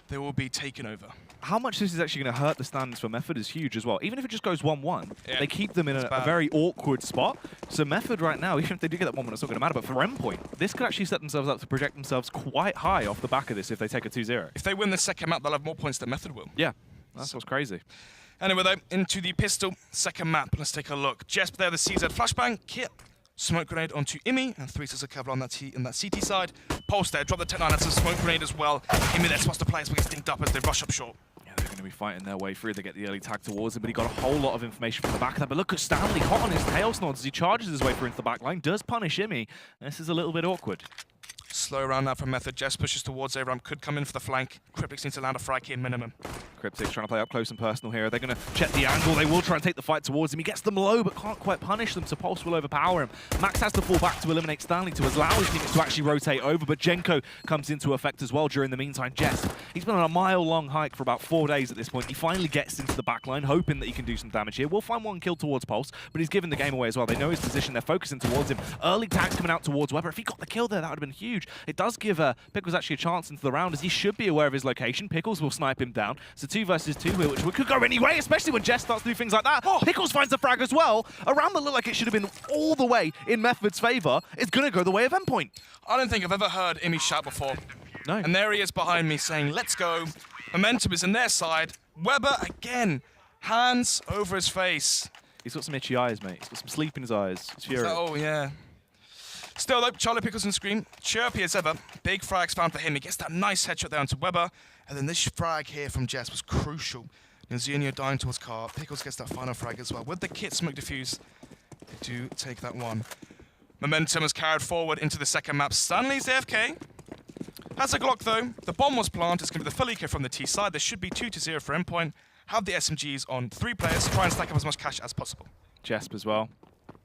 they will be taken over. How much this is actually going to hurt the stands for Method is huge as well. Even if it just goes 1-1, yeah, they keep them in a very awkward spot. So Method right now, even if they do get that 1-1, it's not going to matter. But for Endpoint, this could actually set themselves up to project themselves quite high off the back of this if they take a 2-0. If they win the second map, they'll have more points than Method will. Yeah, that's what's crazy. Anyway, though, into the pistol, second map. Let's take a look. Jesp there, the CZ flashbang, Kit, smoke grenade onto Imi, and 3 sets of cover on that CT side. Pulse there, drop the Tech 9, that's a smoke grenade as well. Imi there supposed to play, so he gets dinked up as they rush up short. Yeah, they're going to be fighting their way through. They get the early tag towards him, but he got a whole lot of information from the back of that. But look at Stanley, hot on his tail snods as he charges his way through into the back line, does punish Imi. This is a little bit awkward. Slow around now from Method. Jess pushes towards Aram, could come in for the flank. Cryptics need to land a frag here minimum. Cryptics trying to play up close and personal here. They're going to check the angle. They will try and take the fight towards him. He gets them low, but can't quite punish them, so Pulse will overpower him. Max has to fall back to eliminate Stanley to allow his teammates to actually rotate over, but Jenko comes into effect as well during the meantime. Jess, he's been on a mile-long hike for about 4 days at this point. He finally gets into the backline, hoping that he can do some damage here. We'll find one kill towards Pulse, but he's given the game away as well. They know his position. They're focusing towards him. Early tags coming out towards Weber. If he got the kill there, that would have been huge. It does give Pickles actually a chance into the round, as he should be aware of his location. Pickles will snipe him down. So 2 versus 2 here, which could go anyway, especially when Jess starts to do things like that. Oh, Pickles finds the frag as well. A round that looked like it should have been all the way in Method's favor is going to go the way of Endpoint. I don't think I've ever heard Imi shout before. No. And there he is behind me saying, let's go. Momentum is in their side. Weber again. Hands over his face. He's got some itchy eyes, mate. He's got some sleep in his eyes. It's fury. Oh, yeah. Still though, Charlie Pickles and Scream, chirpy as ever. Big frags found for him. He gets that nice headshot there onto Weber. And then this frag here from Jess was crucial. Nzunio dying towards Car. Pickles gets that final frag as well. With the kit smoke diffuse, they do take that one. Momentum is carried forward into the second map. Stanley's AFK. Has a Glock though. The bomb was planted. It's going to be the full eco from the T side. There should be 2-0 for Endpoint. Have the SMGs on 3 players. Try and stack up as much cash as possible. Jesp as well.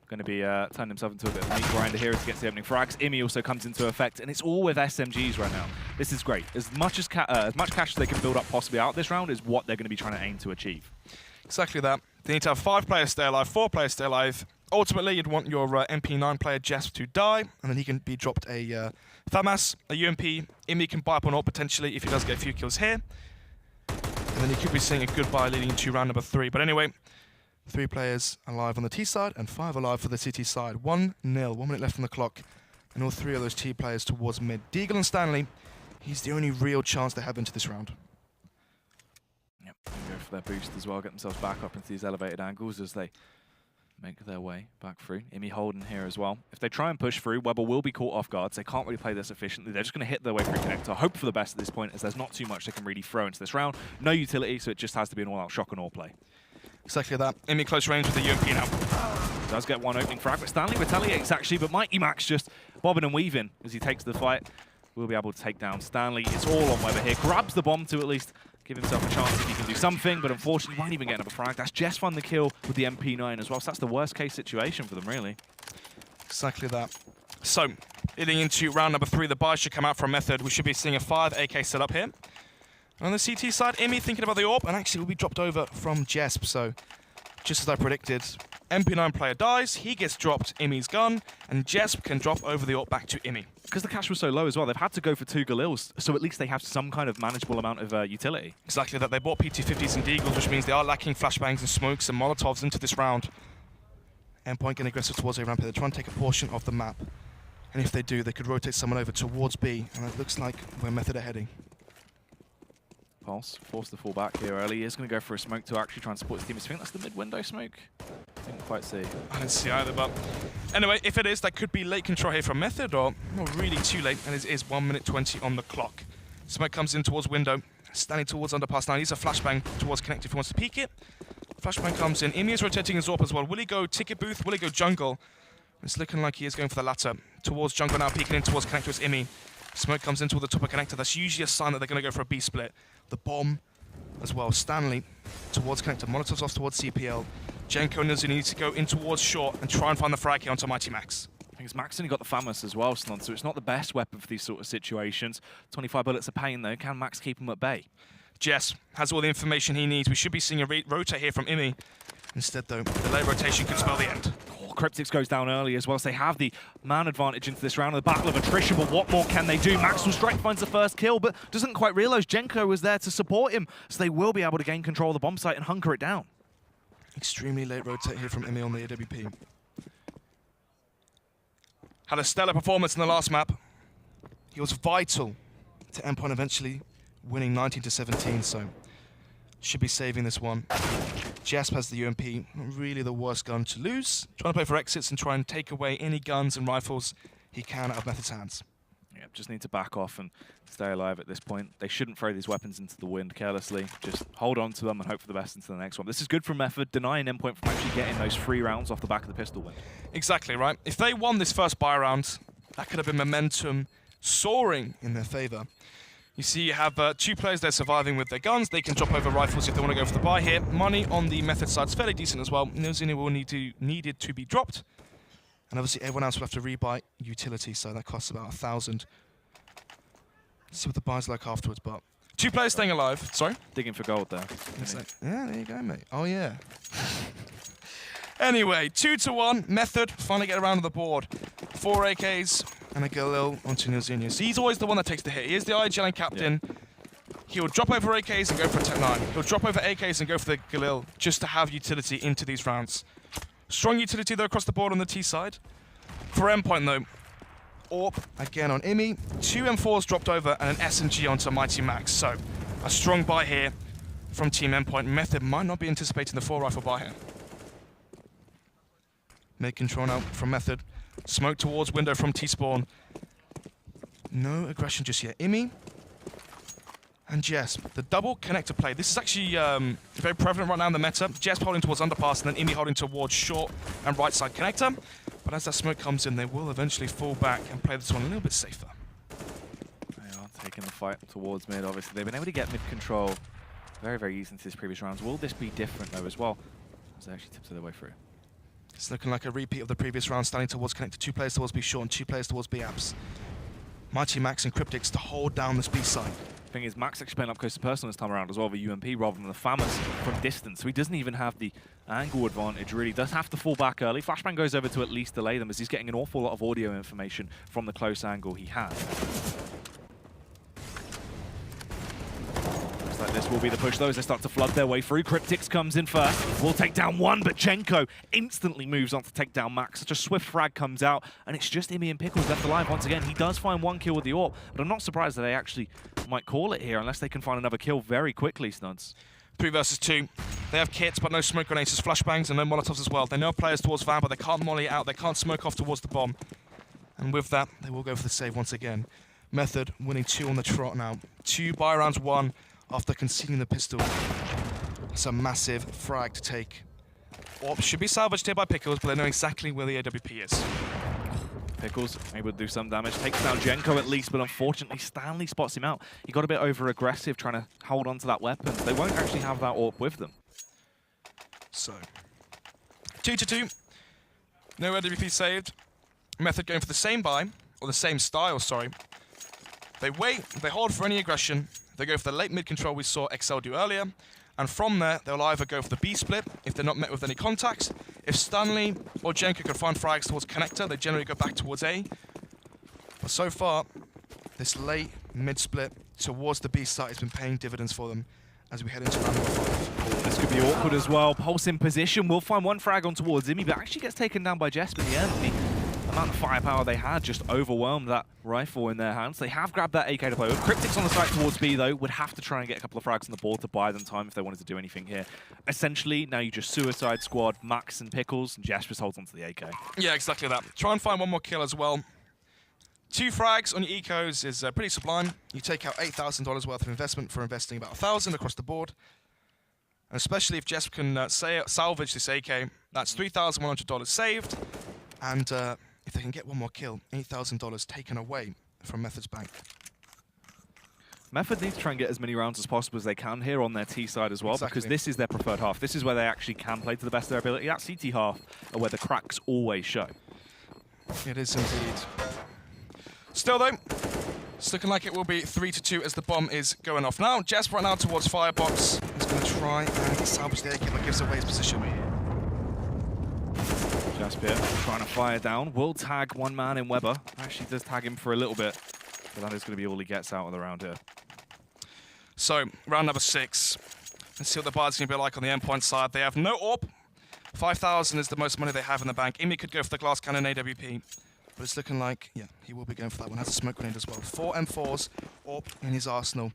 Going to be turning himself into a bit of a meat grinder here to get to the opening frags. Imi also comes into effect, and it's all with SMGs right now. This is great. As much cash as they can build up possibly out this round is what they're going to be trying to aim to achieve. Exactly that. They need to have 5 players stay alive, 4 players stay alive. Ultimately, you'd want your MP9 player Jesp to die, and then he can be dropped a FAMAS, a UMP. Imi can buy up on ult potentially if he does get a few kills here. And then you could be seeing a goodbye leading into round number 3. But anyway, 3 players alive on the T side and 5 alive for the CT side. 1-0, 1 minute left on the clock. And all 3 of those T players towards mid. Deagle and Stanley, he's the only real chance they have into this round. Yep, go for their boost as well, get themselves back up into these elevated angles as they make their way back through. Imi holding here as well. If they try and push through, Weber will be caught off guard, so they can't really play this efficiently. They're just going to hit their way through connector. Hope for the best at this point, as there's not too much they can really throw into this round. No utility, so it just has to be an all-out shock and all play. Exactly that. Imi close range with the UMP now. Does get one opening frag, but Stanley retaliates actually, but Mighty Max just bobbing and weaving as he takes the fight. Will be able to take down Stanley. It's all on Weber here. Grabs the bomb to at least give himself a chance if he can do something, but unfortunately won't even get another frag. That's Jess found the kill with the MP9 as well, so that's the worst case situation for them, really. Exactly that. So, leading into round number 3, the buy should come out from Method. We should be seeing a 5 AK setup here. And on the CT side, Imi thinking about the AWP, and actually will be dropped over from Jesp. So, just as I predicted, MP9 player dies, he gets dropped Imi's gun, and Jesp can drop over the AWP back to Imi. Because the cash was so low as well, they've had to go for 2 Galils, so at least they have some kind of manageable amount of utility. Exactly that. They bought PT50s and Deagles, which means they are lacking flashbangs and smokes and Molotovs into this round. Endpoint getting aggressive towards A ramp. They're trying to take a portion of the map. And if they do, they could rotate someone over towards B, and it looks like where Method are heading. Pulse forced to fall back here early. He's going to go for a smoke to actually try and support his team. I think that's the mid-window smoke. I didn't quite see. I didn't see either, but anyway, if it is, that could be late control here from Method, or not really too late, and it is 1 minute 20 on the clock. Smoke comes in towards window, standing towards underpass now. He's a flashbang towards connect if he wants to peek it. Flashbang comes in. Imi is rotating his AWP as well. Will he go ticket booth? Will he go jungle? It's looking like he is going for the latter. Towards jungle now, peeking in towards connector is Imi. Smoke comes in toward the top of connector. That's usually a sign that they're going to go for a B split. The bomb as well. Stanley towards connector. Molotovs off towards CPL. Jenko and Nzunio need to go in towards short and try and find the frag here onto Mighty Max. I think it's Max only got the FAMAS as well, Snon, so it's not the best weapon for these sort of situations. 25 bullets of pain though. Can Max keep him at bay? Jess has all the information he needs. We should be seeing a rotate here from Imi. Instead though, the late rotation could spell the end. Oh, Cryptix goes down early as well, so they have the man advantage into this round of the battle of attrition, but what more can they do? Max will strike, finds the first kill, but doesn't quite realize Jenko was there to support him, so they will be able to gain control of the bomb site and hunker it down. Extremely late rotate here from Emmy on the AWP. Had a stellar performance in the last map. He was vital to Endpoint eventually winning 19-17, so should be saving this one. Jesp has the UMP, not really the worst gun to lose. Trying to play for exits and try and take away any guns and rifles he can out of Method's hands. Yeah, just need to back off and stay alive at this point. They shouldn't throw these weapons into the wind carelessly. Just hold on to them and hope for the best into the next one. This is good for Method, denying Endpoint from actually getting those 3 rounds off the back of the pistol wind. Exactly, right? If they won this first buy round, that could have been momentum soaring in their favor. You see you have 2 players there surviving with their guns. They can drop over rifles if they want to go for the buy here. Money on the Method side is fairly decent as well. Nozini will needed to be dropped. And obviously everyone else will have to rebuy utility, so that costs about 1,000. See what the buy's like afterwards, but 2 players staying alive. Sorry? Digging for gold there. Yeah, there you go, mate. Oh, yeah. Anyway, 2-1. Method finally get around to the board. 4 AKs and a Galil onto Nozini. So he's always the one that takes the hit. He is the IGL captain. Yeah. He'll drop over AKs and go for a Tech 9. He'll drop over AKs and go for the Galil just to have utility into these rounds. Strong utility, though, across the board on the T side. For Endpoint, though, AWP again on Imi. 2 M4s dropped over and an SMG onto Mighty Max. So a strong buy here from Team Endpoint. Method might not be anticipating the 4 rifle buy here. Mid control now from Method. Smoke towards window from T-Spawn. No aggression just yet. Imi and Jesp. The double connector play. This is actually very prevalent right now in the meta. Jesp holding towards underpass and then Imi holding towards short and right side connector. But as that smoke comes in, they will eventually fall back and play this one a little bit safer. They are taking the fight towards mid, obviously. They've been able to get mid control very, very easy into this previous rounds. Will this be different, though, as well? As they actually tiptoe their way through. It's looking like a repeat of the previous round, standing towards connector. 2 players towards B short and 2 players towards B apps. Mighty Max and Cryptix to hold down this B side. Thing is, Max actually playing up close to personal this time around as well with UMP rather than the FAMAS from distance. So he doesn't even have the angle advantage, really. Does have to fall back early. Flashbang goes over to at least delay them as he's getting an awful lot of audio information from the close angle he has. Looks like this will be the push, though, as they start to flood their way through. Cryptix comes in first. Will take down 1, but Jenko instantly moves on to take down Max. Such a swift frag comes out, and it's just Imi and Pickles left alive once again. He does find 1 kill with the AWP, but I'm not surprised that they actually might call it here unless they can find another kill very quickly, Snuds. 3 versus 2. They have kits, but no smoke grenades, just flashbangs and no molotovs as well. They know players towards van, but they can't molly out. They can't smoke off towards the bomb. And with that, they will go for the save once again. Method winning 2 on the trot now. 2 buy rounds won after conceding the pistol. It's a massive frag to take. AWP should be salvaged here by Pickles, but they know exactly where the AWP is. Pickles able to do some damage, takes down Jenko at least, but unfortunately Stanley spots him out. He got a bit over-aggressive trying to hold on to that weapon. They won't actually have that AWP with them. So, 2-2. No AWP saved. Method going for the same buy, or the same style, sorry. They wait, they hold for any aggression. They go for the late mid control we saw XL do earlier. And from there, they'll either go for the B split if they're not met with any contacts. If Stanley or Jenko can find frags towards connector, they generally go back towards A. But so far, this late mid split towards the B site has been paying dividends for them as we head into round number 5. This could be awkward as well. Pulse in position, will find 1 frag on towards Imi, but actually gets taken down by Jesp in the end. The amount of firepower they had just overwhelmed that rifle in their hands. They have grabbed that AK to play with. Cryptix on the site towards B, though, would have to try and get a couple of frags on the board to buy them time if they wanted to do anything here. Essentially, now you just suicide squad Max and Pickles, and Jess just holds onto the AK. Yeah, exactly that. Try and find 1 more kill as well. 2 frags on your ecos is pretty sublime. You take out $8,000 worth of investment for investing about 1,000 across the board. And especially if Jess can salvage this AK, that's $3,100 saved. And if they can get 1 more kill, $8,000 taken away from Method's bank. Method needs to try and get as many rounds as possible as they can here on their T side as well, exactly. Because this is their preferred half. This is where they actually can play to the best of their ability. That CT half are where the cracks always show. It is indeed. Still though, it's looking like it will be 3-2 as the bomb is going off now. Jasper right now towards Firebox. He's going to try and salvage the AK, but gives away his position. Jasper trying to fire down. Will tag one man in Weber. Actually does tag him for a little bit. But that is going to be all he gets out of the round here. So, round number 6. Let's see what the buy's going to be like on the Endpoint side. They have no AWP. 5,000 is the most money they have in the bank. Imi could go for the glass cannon AWP. But it's looking like, yeah, he will be going for that one. Has a smoke grenade as well. 4 M4s, AWP in his arsenal.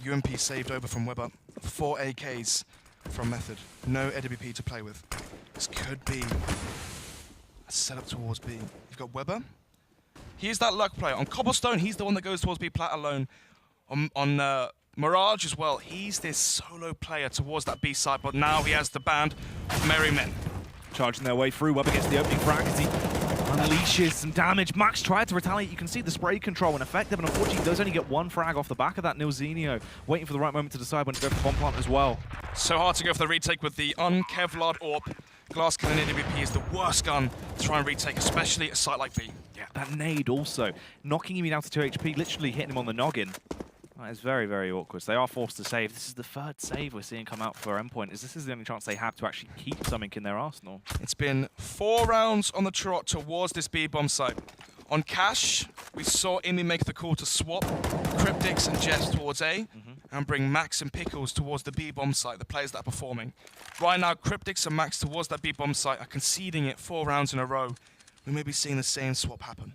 UMP saved over from Weber. 4 AKs from Method. No AWP to play with. This could be a setup towards B. You've got Weber. He is that luck player. On Cobblestone, he's the one that goes towards B plat alone. On Mirage as well, he's this solo player towards that B side, but now he has the band of Merry Men. Charging their way through. Weber gets the opening frag as he unleashes some damage. Max tried to retaliate. You can see the spray control ineffective, and unfortunately he does only get one frag off the back of that. Nilzinho waiting for the right moment to decide when to go for bomb plant as well. So hard to go for the retake with the un-Kevlar'd AWP. Glass cannon AWP is the worst gun to try and retake, especially a site like B. Yeah, that nade also knocking him down to 2 HP, literally hitting him on the noggin. That is very, very awkward. So they are forced to save. This is the 3rd save we're seeing come out for Endpoint. This is the only chance they have to actually keep something in their arsenal. It's been 4 rounds on the trot towards this B bomb site. On Cash, we saw Imi make the call to swap Cryptics and Jess towards A and bring Max and Pickles towards the B bomb site, the players that are performing. Right now, Cryptics and Max towards that B bomb site are conceding it 4 rounds in a row. We may be seeing the same swap happen.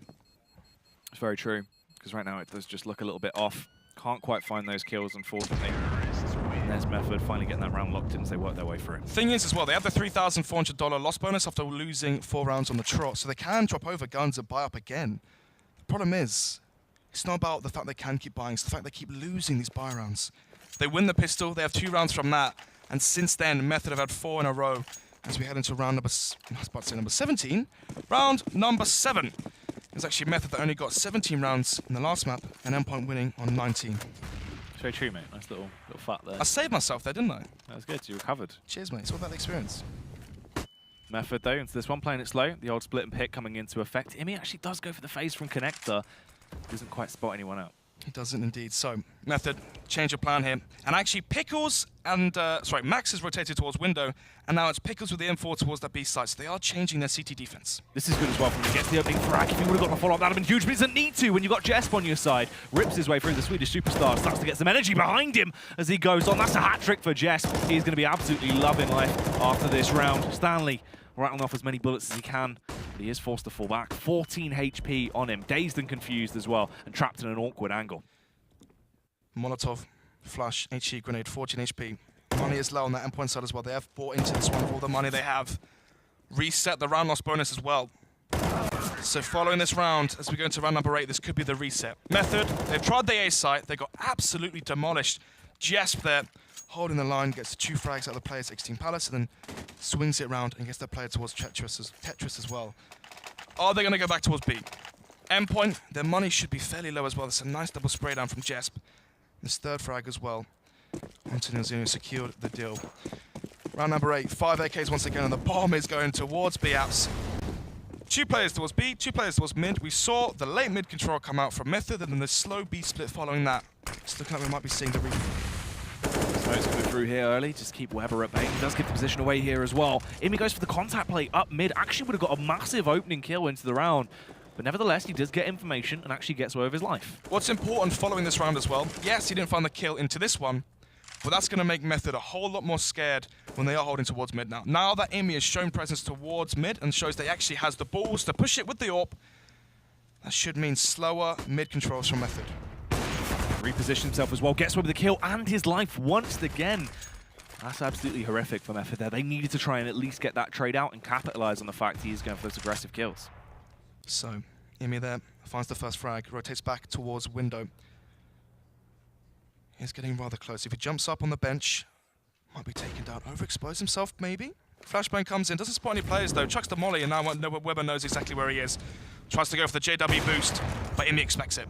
It's very true, because right now it does just look a little bit off. Can't quite find those kills, unfortunately. And there's Method finally getting that round locked in as they work their way through. Thing is as well, they have the $3,400 loss bonus after losing 4 rounds on the trot, so they can drop over guns and buy up again. The problem is, it's not about the fact they can keep buying, it's the fact they keep losing these buy rounds. They win the pistol, they have 2 rounds from that, and since then, Method have had 4 in a row as we head into round number, I was about to say number 17. Round number 7. It was actually Method that only got 17 rounds in the last map, and Endpoint winning on 19. It's very true, mate. Nice little fat there. I saved myself there, didn't I? That was good. You recovered. Cheers, mate. It's all about the experience. Method, though, into this one, playing it slow. The old split and pick coming into effect. Imi actually does go for the phase from Connector. Doesn't quite spot anyone out. He doesn't indeed. So, Method, change of plan here. And actually, Pickles and, Max has rotated towards window, and now it's Pickles with the M4 towards that B side. So they are changing their CT defense. This is good as well from him. He gets the opening frag. If he would have got the follow-up, that would have been huge, but he doesn't need to when you've got Jesp on your side. Rips his way through the Swedish superstar. Starts to get some energy behind him as he goes on. That's a hat-trick for Jesp. He's going to be absolutely loving life after this round. Stanley rattling off as many bullets as he can. But he is forced to fall back. 14 HP on him. Dazed and confused as well, and trapped in an awkward angle. Molotov, flash, HE grenade, 14 HP. Money is low on that Endpoint side as well. They have bought into this one with all the money they have. Reset the round loss bonus as well. So following this round, as we go into round number 8, this could be the reset. Method, they've tried the A site. They got absolutely demolished. Jesp there, holding the line, gets the 2 frags out of the player's 16 Palace, and then swings it around and gets the player towards Tetris as well. Are they going to go back towards B? Endpoint, their money should be fairly low as well. There's a nice double spray down from Jesp. This 3rd frag as well. Antonio Zeno secured the deal. Round number 8, 5 AKs once again, and the bomb is going towards B apps. 2 players towards B, 2 players towards mid. We saw the late mid control come out from Method, and then the slow B split following that. It's looking like we might be seeing the replay. Smoke's coming through here early, just keep Weber at bay. He does get the position away here as well. Imi goes for the contact play up mid. Actually would have got a massive opening kill into the round. But nevertheless, he does get information and actually gets away with his life. What's important following this round as well, yes, he didn't find the kill into this one, but that's going to make Method a whole lot more scared when they are holding towards mid now. Now that Imi has shown presence towards mid and shows that he actually has the balls to push it with the AWP, that should mean slower mid controls from Method. Repositions himself as well, gets away with the kill and his life once again. That's absolutely horrific for Method there. They needed to try and at least get that trade out and capitalize on the fact he's going for those aggressive kills. So, Imi there finds the first frag, rotates back towards window. He's getting rather close. If he jumps up on the bench, might be taken down. Overexpose himself, maybe? Flashbang comes in, doesn't spot any players though, chucks the molly, and now Weber knows exactly where he is. Tries to go for the JW boost, but Imi expects it.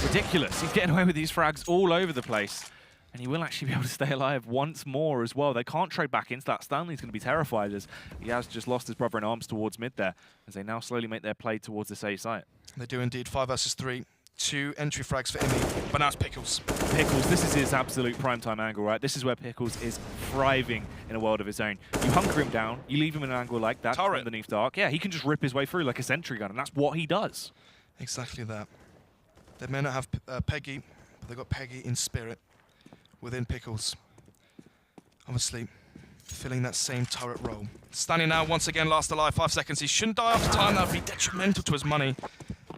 Ridiculous. He's getting away with these frags all over the place. And he will actually be able to stay alive once more as well. They can't trade back into that. Stanley's going to be terrified as he has just lost his brother in arms towards mid there, as they now slowly make their play towards this A site. They do indeed. 5 versus 3. 2 entry frags for Imi, but now it's Pickles. Pickles, this is his absolute primetime angle, right? This is where Pickles is thriving in a world of his own. You hunker him down, you leave him in an angle like that, Turret. underneath dark. Yeah, he can just rip his way through like a sentry gun, and that's what he does. Exactly that. They may not have Peggy, but they've got Peggy in spirit within Pickles. Obviously, filling that same turret role. Standing now, once again, last alive, 5 seconds. He shouldn't die after time, that would be detrimental to his money.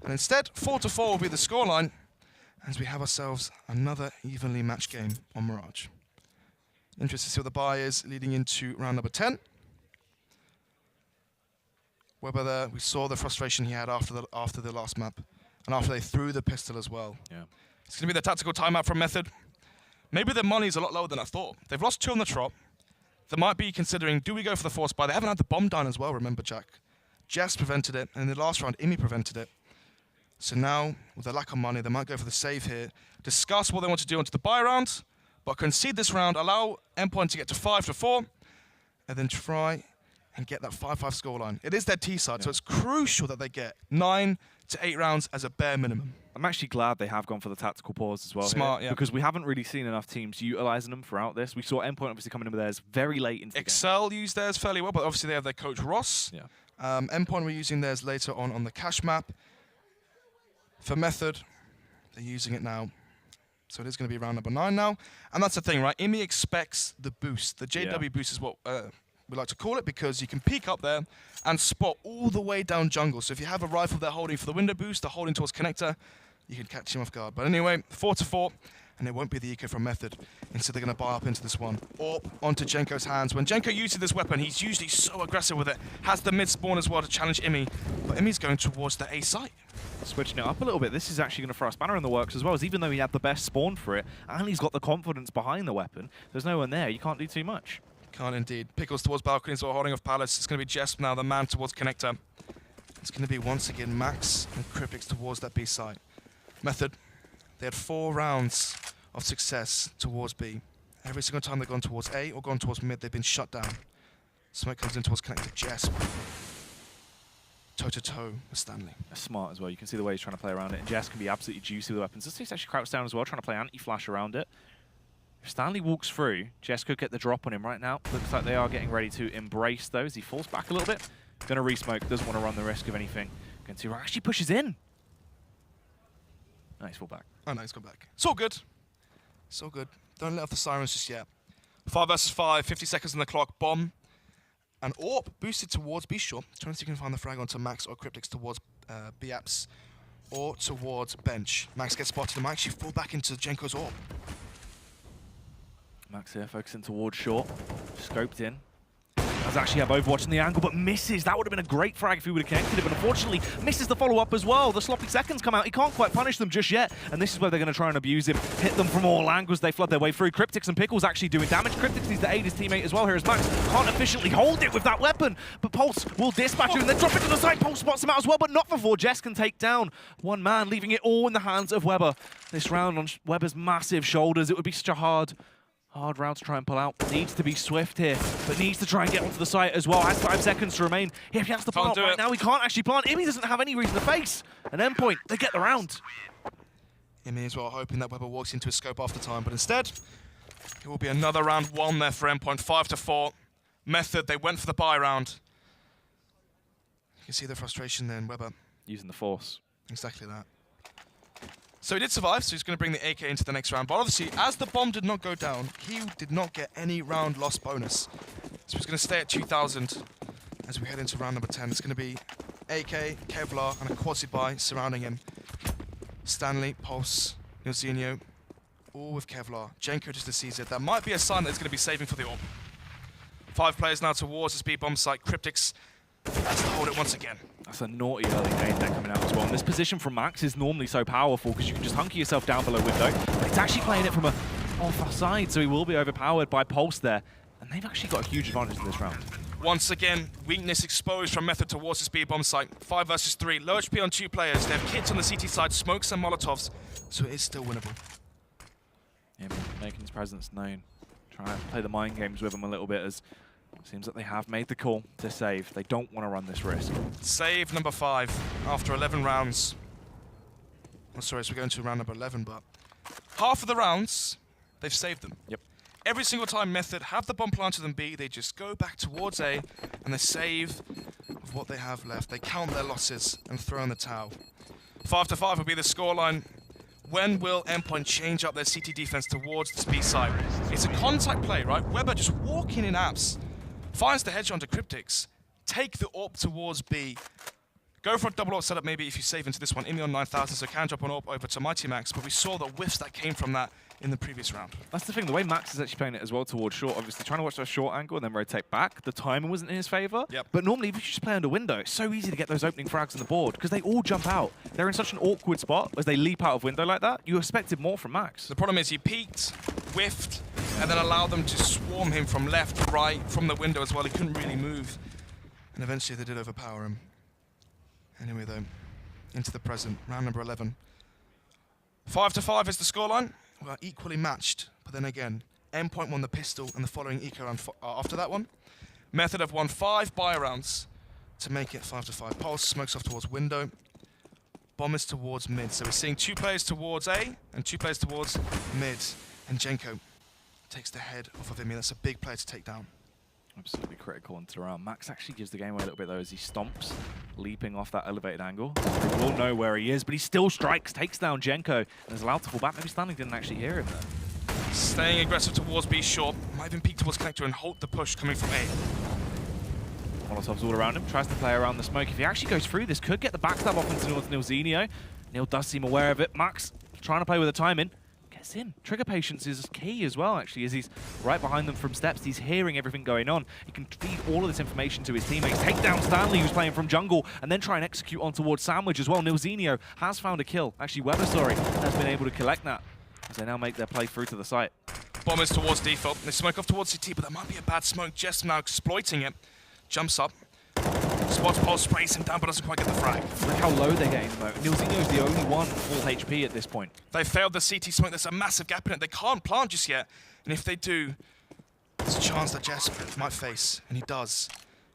And instead, 4-4 will be the scoreline, as we have ourselves another evenly matched game on Mirage. Interested to see what the buy is leading into round number 10. Weber there, we saw the frustration he had after the last map, and after they threw the pistol as well. Yeah. It's going to be the tactical timeout from Method. Maybe their money's a lot lower than I thought. They've lost 2 on the trot. They might be considering, do we go for the force buy? They haven't had the bomb down as well, remember, Jack. Jess prevented it, and in the last round, Imi prevented it. So now, with the lack of money, they might go for the save here, discuss what they want to do onto the buy round, but concede this round, allow Endpoint to get to 5-4, and then try and get that 5-5 scoreline. It is their T side, so it's crucial that they get 9 to 8 rounds as a bare minimum. I'm actually glad they have gone for the tactical pause as well. Smart, here, yeah. Because we haven't really seen enough teams utilising them throughout this. We saw Endpoint obviously coming in with theirs very late into the game. Excel used theirs fairly well, but obviously they have their coach Ross. Yeah. Endpoint were using theirs later on the cash map. For Method, they're using it now. So it is going to be round number 9 now. And that's the thing, right? Imi expects the boost. The JW boost is what we like to call it, because you can peek up there and spot all the way down jungle. So if you have a rifle they're holding for the window boost, they're holding towards connector, you can catch him off guard. But anyway, 4-4, and it won't be the eco from Method. Instead, they're going to buy up into this one. Or onto Jenko's hands. When Jenko uses this weapon, he's usually so aggressive with it. Has the mid spawn as well to challenge Imi. But Imi's going towards the A site. Switching it up a little bit, this is actually going to throw a spanner in the works as well, as even though he had the best spawn for it, and he's got the confidence behind the weapon, there's no one there, you can't do too much. Can't indeed. Pickles towards balconies or holding off Palace. It's going to be Jesp now, the man towards connector. It's going to be once again Max and Cryptix towards that B site. Method, they had 4 rounds of success towards B. Every single time they've gone towards A or gone towards mid, they've been shut down. Smoke comes in towards connector. Jesp. Toe-to-toe with Stanley. That's smart as well. You can see the way he's trying to play around it. And Jess can be absolutely juicy with the weapons. This he's actually crouched down as well, trying to play anti-flash around it. If Stanley walks through, Jess could get the drop on him right now. Looks like they are getting ready to embrace those. He falls back a little bit. Going to re-smoke. Doesn't want to run the risk of anything. Going to actually pushes in. Nice, fall back. Oh, no, he's gone back. It's all good. It's all good. Don't let off the sirens just yet. 5 versus 5, 50 seconds on the clock. Bomb. And AWP boosted towards B short. Trying to see if you can find the frag onto Max or Cryptix towards B-Apps or towards Bench. Max gets spotted and might actually fall back into Jenko's AWP. Max here focusing towards short. Scoped in. Does actually have Overwatch in the angle, but misses. That would have been a great frag if he would have connected it, but unfortunately misses the follow-up as well. The sloppy seconds come out. He can't quite punish them just yet, and this is where they're going to try and abuse him. Hit them from all angles. They flood their way through. Cryptix and Pickles actually doing damage. Cryptix needs to aid his teammate as well here, as Max can't efficiently hold it with that weapon, but Pulse will dispatch him and then drop it to the side. Pulse spots him out as well, but not before Jess can take down one man, leaving it all in the hands of Weber. This round on Weber's massive shoulders. It would be such a hard route to try and pull out. Needs to be swift here, but needs to try and get onto the site as well. Has 5 seconds to remain. If he has to plant right now, he can't actually plant. Imi doesn't have any reason to face. An Endpoint, they get the round. Imi as well, hoping that Weber walks into his scope after time, but instead, it will be another round 1 there for Endpoint. 5-4. Method, they went for the buy round. You can see the frustration there in Weber. Using the force. Exactly that. So he did survive, so he's going to bring the AK into the next round. But obviously, as the bomb did not go down, he did not get any round loss bonus. So he's going to stay at 2,000 as we head into round number 10. It's going to be AK, Kevlar, and a quasi-buy surrounding him. Stanley, Pulse, Nilzinho, all with Kevlar. Jenko just sees it. That might be a sign that it's going to be saving for the AWP. 5 players now towards the speed bomb site. Cryptix has to hold it once again. That's a naughty early nade there coming out as well. And this position from Max is normally so powerful because you can just hunker yourself down below window. But it's actually playing it from a offside, so he will be overpowered by Pulse there. And they've actually got a huge advantage in this round. Once again, weakness exposed from Method towards the speed bomb site. 5 versus 3. Low HP on 2 players. They have kits on the CT side, smokes and molotovs, so it is still winnable. Yeah, making his presence known. Try and play the mind games with him a little bit, as it seems that they have made the call to save. They don't want to run this risk. Save number 5 after 11 rounds. Oh, sorry, as we go into round number 11, but half of the rounds, they've saved them. Yep. Every single time Method have the bomb planted on B, they just go back towards A and they save of what they have left. They count their losses and throw in the towel. 5-5 will be the scoreline. When will Endpoint change up their CT defense towards the B side? It's a contact play, right? Weber just walking in apps, finds the headshot onto Cryptics, take the AWP towards B. Go for a double AWP setup maybe if you save into this one. Imi on 9,000, so can drop an AWP over to Mighty Max, but we saw the whiffs that came from that in the previous round. That's the thing, the way Max is actually playing it as well towards short, obviously trying to watch that short angle and then rotate back. The timing wasn't in his favor. Yep. But normally if you just play under window, it's so easy to get those opening frags on the board because they all jump out. They're in such an awkward spot as they leap out of window like that. You expected more from Max. The problem is he peeked, whiffed, and then allowed them to swarm him from left, right, from the window as well. He couldn't really move. And eventually they did overpower him. Anyway though, into the present, round number 11. 5-5 is the scoreline. We are equally matched, but then again, Endpoint won the pistol and the following eco round after that one. Method have won 5 buy rounds to make it 5-5. Pulse smokes off towards window. Bomb is towards mid. So we're seeing 2 players towards A and 2 players towards mid. And Jenko takes the head off of Imi. That's a big player to take down. Absolutely critical into the round. Max actually gives the game away a little bit though as he stomps, leaping off that elevated angle. We all know where he is, but he still strikes, takes down Jenko, and is allowed to fall back. Maybe Stanley didn't actually hear him there. Staying aggressive towards B short. Might even peek towards connector and halt the push coming from A. Molotov's all around him, tries to play around the smoke. If he actually goes through this, could get the backstab off into Nilzinho. Neil does seem aware of it. Max trying to play with the timing. Gets in. Trigger patience is key as well, actually, as he's right behind them from steps. He's hearing everything going on. He can feed all of this information to his teammates. Take down Stanley, who's playing from jungle, and then try and execute on towards Sandwich as well. Nilzinho has found a kill. Actually, Weber, sorry, has been able to collect that as they now make their play through to the site. Bomb is towards default. They smoke off towards CT, but that might be a bad smoke. Just now exploiting it. Jumps up. Spots Pulse, sprays him down, but doesn't quite get the frag. Look how low they're getting though. Nilzinho's the only one full HP at this point. They failed the CT smoke. There's a massive gap in it. They can't plant just yet. And if they do, there's a chance that Jess might face, and he does.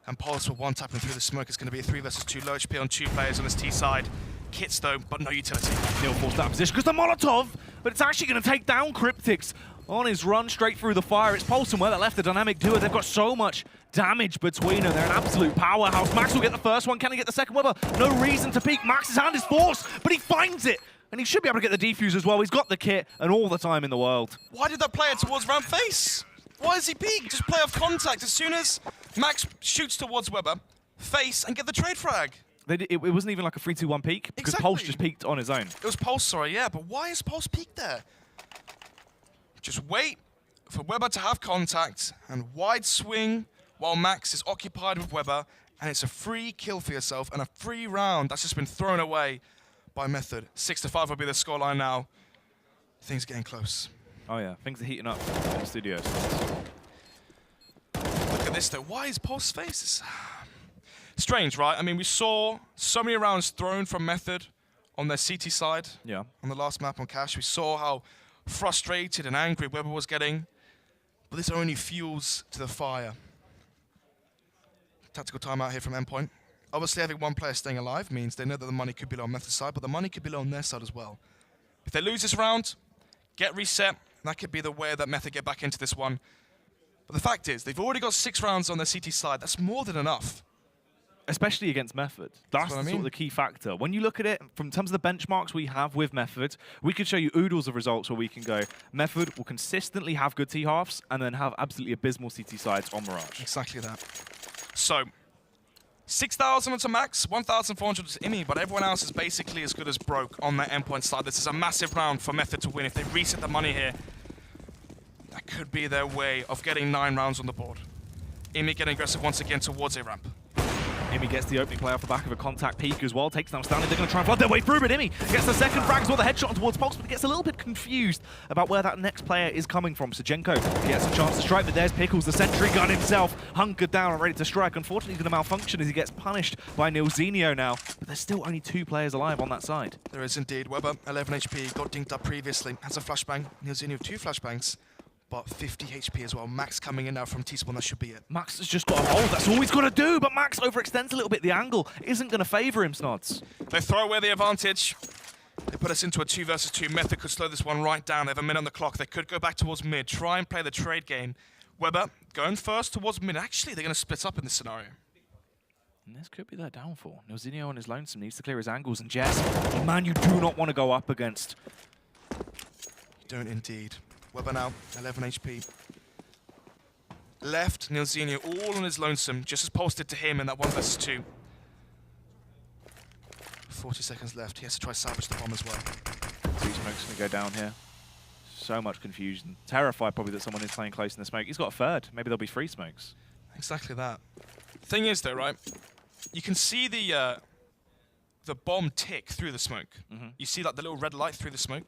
And Pulse will one-tap him through the smoke. It's going to be a 3 versus 2. Low HP on 2 players on this T side. Kits though, but no utility. Neil forced that position because the Molotov, but it's actually going to take down Cryptics on his run straight through the fire. It's Pulse and where that left the dynamic duo. They've got so much damage between them. They're an absolute powerhouse. Max will get the first one. Can he get the second? Weber, no reason to peek. Max's hand is forced, but he finds it. And he should be able to get the defuse as well. He's got the kit and all the time in the world. Why did that player towards ramp face? Why is he peek? Just play off contact. As soon as Max shoots towards Weber, face and get the trade frag. It wasn't even like a 3-2-1 peek because Exactly. Pulse just peeked on his own. It was Pulse, sorry, yeah, but why is Pulse peeked there? Just wait for Weber to have contact and wide swing while Max is occupied with Weber, and it's a free kill for yourself and a free round that's just been thrown away by Method. 6-5 will be the scoreline now. Things are getting close. Oh yeah, things are heating up in the studios. Look at this though, why is Pulse face? Strange, right? I mean, we saw so many rounds thrown from Method on their CT side. Yeah. On the last map on Cash, we saw how frustrated and angry Weber was getting, but this only fuels to the fire. Tactical timeout here from Endpoint. Obviously, having one player staying alive means they know that the money could be low on Method's side, but the money could be low on their side as well. If they lose this round, get reset, that could be the way that Method get back into this one. But the fact is, they've already got 6 rounds on their CT side. That's more than enough. Especially against Method. That's what I mean. sort of the key factor. When you look at it, from terms of the benchmarks we have with Method, we could show you oodles of results where we can go, Method will consistently have good T-halves and then have absolutely abysmal CT sides on Mirage. Exactly that. So, 6,000 onto Max, 1,400 to Imi, but everyone else is basically as good as broke on their Endpoint side. This is a massive round for Method to win. If they reset the money here, that could be their way of getting 9 rounds on the board. Imi getting aggressive once again towards a ramp. Imi gets the opening play off the back of a contact peek as well, takes down Stanley. They're going to try and flood their way through, but Imi gets the second frag as well, the headshot towards Pulse, but gets a little bit confused about where that next player is coming from. So Jenko gets a chance to strike, but there's Pickles, the sentry gun himself, hunkered down and ready to strike. Unfortunately, he's going to malfunction as he gets punished by Nilzinho now, but there's still only 2 players alive on that side. There is indeed. Weber, 11 HP, got dinked up previously, has a flashbang. Nilzinho with 2 flashbangs, but 50 HP as well. Max coming in now from T-spawn, that should be it. Max has just got a hold, that's all he's got to do, but Max overextends a little bit. The angle isn't going to favour him, Snods. They throw away the advantage. They put us into a 2 versus 2. Method could slow this one right down. They have a minute on the clock. They could go back towards mid, try and play the trade game. Weber going first towards mid. Actually, they're going to split up in this scenario. And this could be their downfall. Nilzinho on his lonesome needs to clear his angles. And Jess, a man you do not want to go up against. You don't indeed. Weber now, 11 HP. Left, Nilzinho all on his lonesome, just as Pulse did to him in that 1 versus 2. 40 seconds left. He has to try to salvage the bomb as well. Two smokes going to go down here. So much confusion. Terrified probably that someone is playing close in the smoke. He's got a third. Maybe there'll be 3 smokes. Exactly that. Thing is though, right? You can see the bomb tick through the smoke. You see like the little red light through the smoke.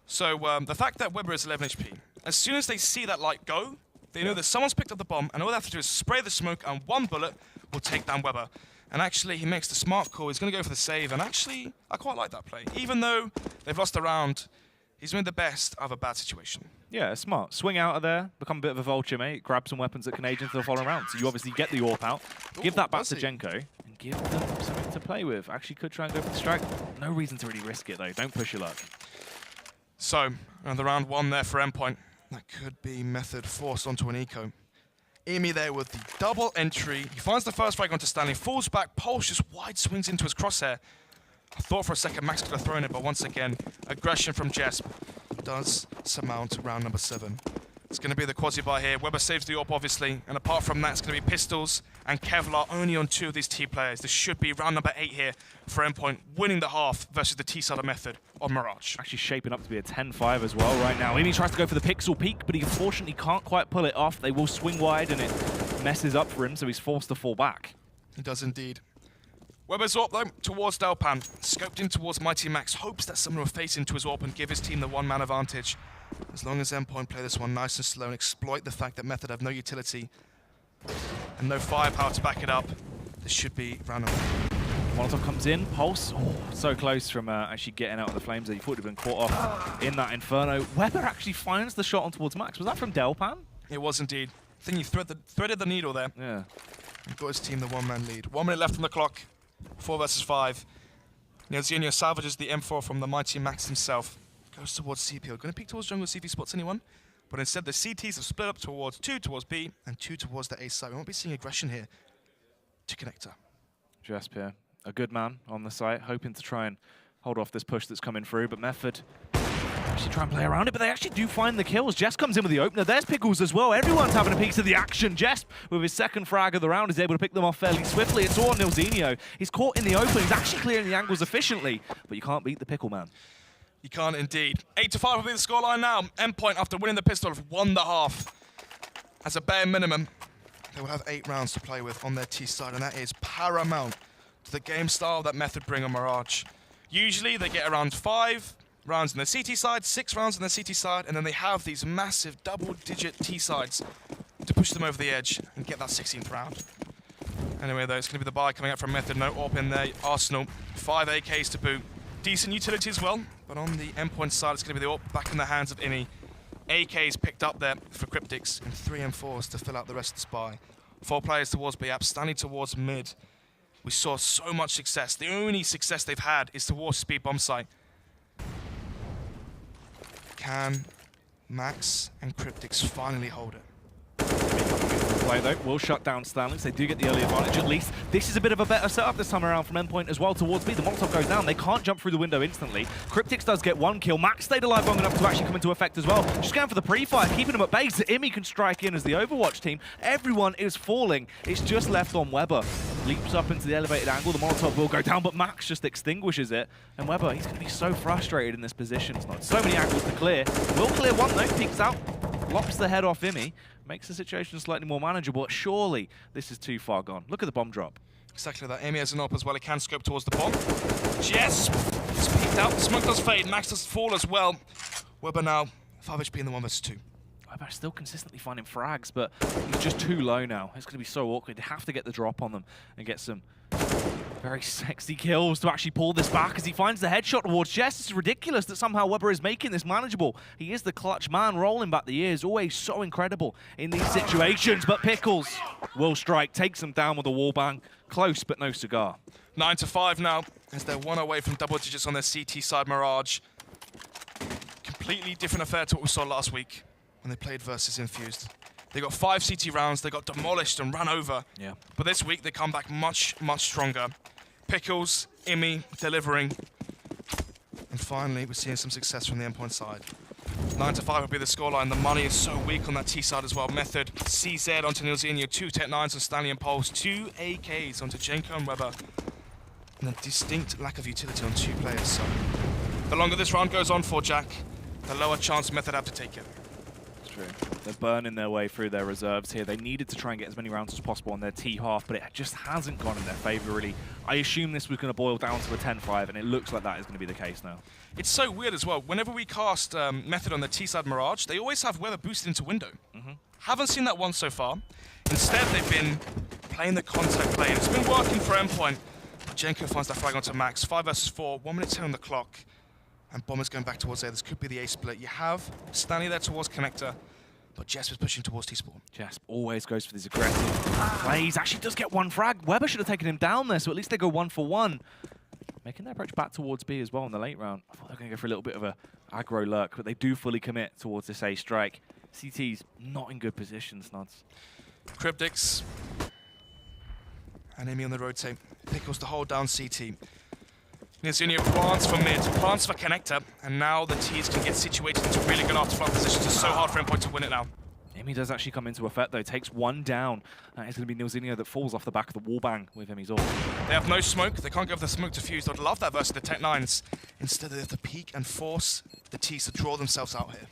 So the fact that Weber is 11 HP, as soon as they see that light go, they know that someone's picked up the bomb, and all they have to do is spray the smoke, and 1 bullet will take down Weber. And actually, he makes the smart call. He's going to go for the save, and actually, I quite like that play. Even though they've lost a round, he's made the best of a bad situation. Yeah, smart. Swing out of there, become a bit of a vulture, mate. Grab some weapons that can age into the following round. So you obviously get the AWP out, give that back to Jenko, and give them something to play with. Actually could try and go for the strike. No reason to really risk it, though. Don't push your luck. So, another round 1 there for Endpoint. That could be Method forced onto an eco. Emi there with the double entry. He finds the first frag onto Stanley, falls back, Pulse just wide swings into his crosshair. I thought for a second Max could have thrown it, but once again, aggression from Jesp does surmount round number 7. It's going to be the quasi-buy here. Weber saves the AWP, obviously, and apart from that, it's going to be Pistols and Kevlar only on 2 of these T players. This should be round number 8 here for Endpoint, winning the half versus the T-side of Method on Mirage. Actually shaping up to be a 10-5 as well right now. Emi tries to go for the pixel peek, but he unfortunately can't quite pull it off. They will swing wide, and it messes up for him, so he's forced to fall back. He does indeed. Weber's AWP though, towards Delpan. Scoped in towards Mighty Max, hopes that someone will face into his AWP and give his team the 1-man advantage. As long as Endpoint play this one nice and slow and exploit the fact that Method have no utility and no firepower to back it up, this should be round number 1. Molotov comes in, Pulse, so close from actually getting out of the flames there. You thought he'd been caught off in that Inferno. Weber actually finds the shot on towards Max. Was that from Delpan? It was indeed. I think he threaded the needle there. Yeah. And got his team the 1-man lead. 1 minute left on the clock. 4 versus 5. Nilzinho salvages the M4 from the Mighty Max himself. Goes towards CP. Going to peek towards jungle, see if he spots anyone. But instead, the CTs have split up towards 2 towards B and 2 towards the A side. We won't be seeing aggression here to Connector. Jesp here, a good man on the site, hoping to try and hold off this push that's coming through, but Method actually try and play around it, but they actually do find the kills. Jess comes in with the opener. There's Pickles as well. Everyone's having a piece of the action. Jess, with his second frag of the round, is able to pick them off fairly swiftly. It's all on Nilzinho. He's caught in the open. He's actually clearing the angles efficiently, but you can't beat the Pickle Man. You can't indeed. 8-5 will be the scoreline now. Endpoint, after winning the pistol, have won the half. As a bare minimum, they will have 8 rounds to play with on their T side, and that is paramount to the game style that Method bring on Mirage. Usually, they get around 5 rounds on the CT side, 6 rounds on the CT side, and then they have these massive double-digit T sides to push them over the edge and get that 16th round. Anyway, though, it's going to be the buy coming up from Method. No AWP in there. Arsenal, 5 AKs to boot. Decent utility as well, but on the Endpoint side, it's going to be the AWP back in the hands of Imi. AKs picked up there for Cryptics, and 3 M4s to fill out the rest of the spy. 4 players towards B, Stanley towards mid. We saw so much success. The only success they've had is towards speed bomb site. Can Max and Cryptics finally hold it? Play though will shut down Stanley, so they do get the early advantage at least. This is a bit of a better setup this time around from Endpoint as well towards B. The Molotov goes down, they can't jump through the window instantly. Cryptics does get 1 kill. Max stayed alive long enough to actually come into effect as well. Just going for the pre-fire, keeping him at base. Imi can strike in as the Overwatch team. Everyone is falling. It's just left on Weber. Leaps up into the elevated angle. The Molotov will go down, but Max just extinguishes it. And Weber, he's going to be so frustrated in this position. It's not so many angles to clear. Will clear 1 though, peeks out, lops the head off Imi. Makes the situation slightly more manageable, but surely this is too far gone. Look at the bomb drop. Exactly that. Amy has an AWP as well. He can scope towards the bomb. Yes! It's peeked out. The smoke does fade. Max does fall as well. Weber now 5 HP in the 1 versus 2. Weber still consistently finding frags, but he's just too low now. It's going to be so awkward. They have to get the drop on them and get some very sexy kills to actually pull this back as he finds the headshot towards Jess. It's ridiculous that somehow Weber is making this manageable. He is the clutch man, rolling back the years, always so incredible in these situations. But Pickles will strike, takes him down with a wall bang. Close, but no cigar. 9-5 now. as they're one away from double digits on their CT side. Mirage, completely different affair to what we saw last week when they played versus Infused. They got 5 CT rounds, they got demolished and run over. Yeah. But this week they come back much, much stronger. Pickles, Imi delivering. And finally, we're seeing some success from the Endpoint side. 9-5 would be the scoreline. The money is so weak on that T side as well. Method, CZ onto Nilzinho, 2 Tech 9s on Stanley and Pulse, 2 AKs onto Jenko and Weber. And a distinct lack of utility on 2 players. So the longer this round goes on for Jack, the lower chance Method have to take it. It's true. They're burning their way through their reserves here. They needed to try and get as many rounds as possible on their T half, but it just hasn't gone in their favor, really. I assume this was going to boil down to a 10-5, and it looks like that is going to be the case now. It's so weird as well. Whenever we cast Method on the T-side Mirage, they always have Weather boosted into window. Haven't seen that once so far. Instead, they've been playing the contact play, and it's been working for Endpoint. But Jenko finds that frag onto Max. 5 versus 4, 1 minute 10 on the clock. And Bomber's going back towards A. This could be the A split. You have Stanley there towards Connector, but Jesper's pushing towards T-Spawn. Jesp always goes for these aggressive plays. Actually does get 1 frag. Weber should have taken him down there, so at least they go 1 for 1. Making their approach back towards B as well in the late round. I thought they were going to go for a little bit of a aggro lurk, but they do fully commit towards this A strike. CT's not in good position, Snuds. Cryptics and Amy on the rotate. Pickles to hold down CT. Nilzinho plants for mid, plants for Connector, and now the T's can get situated into really good after-front positions. It's so hard for Endpoint to win it now. Emi does actually come into effect though, takes 1 down. It's going to be Nilzinho that falls off the back of the wallbang with Emi's ult. They have no smoke, they can't give the smoke to Fuse. I'd love that versus the Tech 9s. Instead they have to peek and force the T's to draw themselves out here.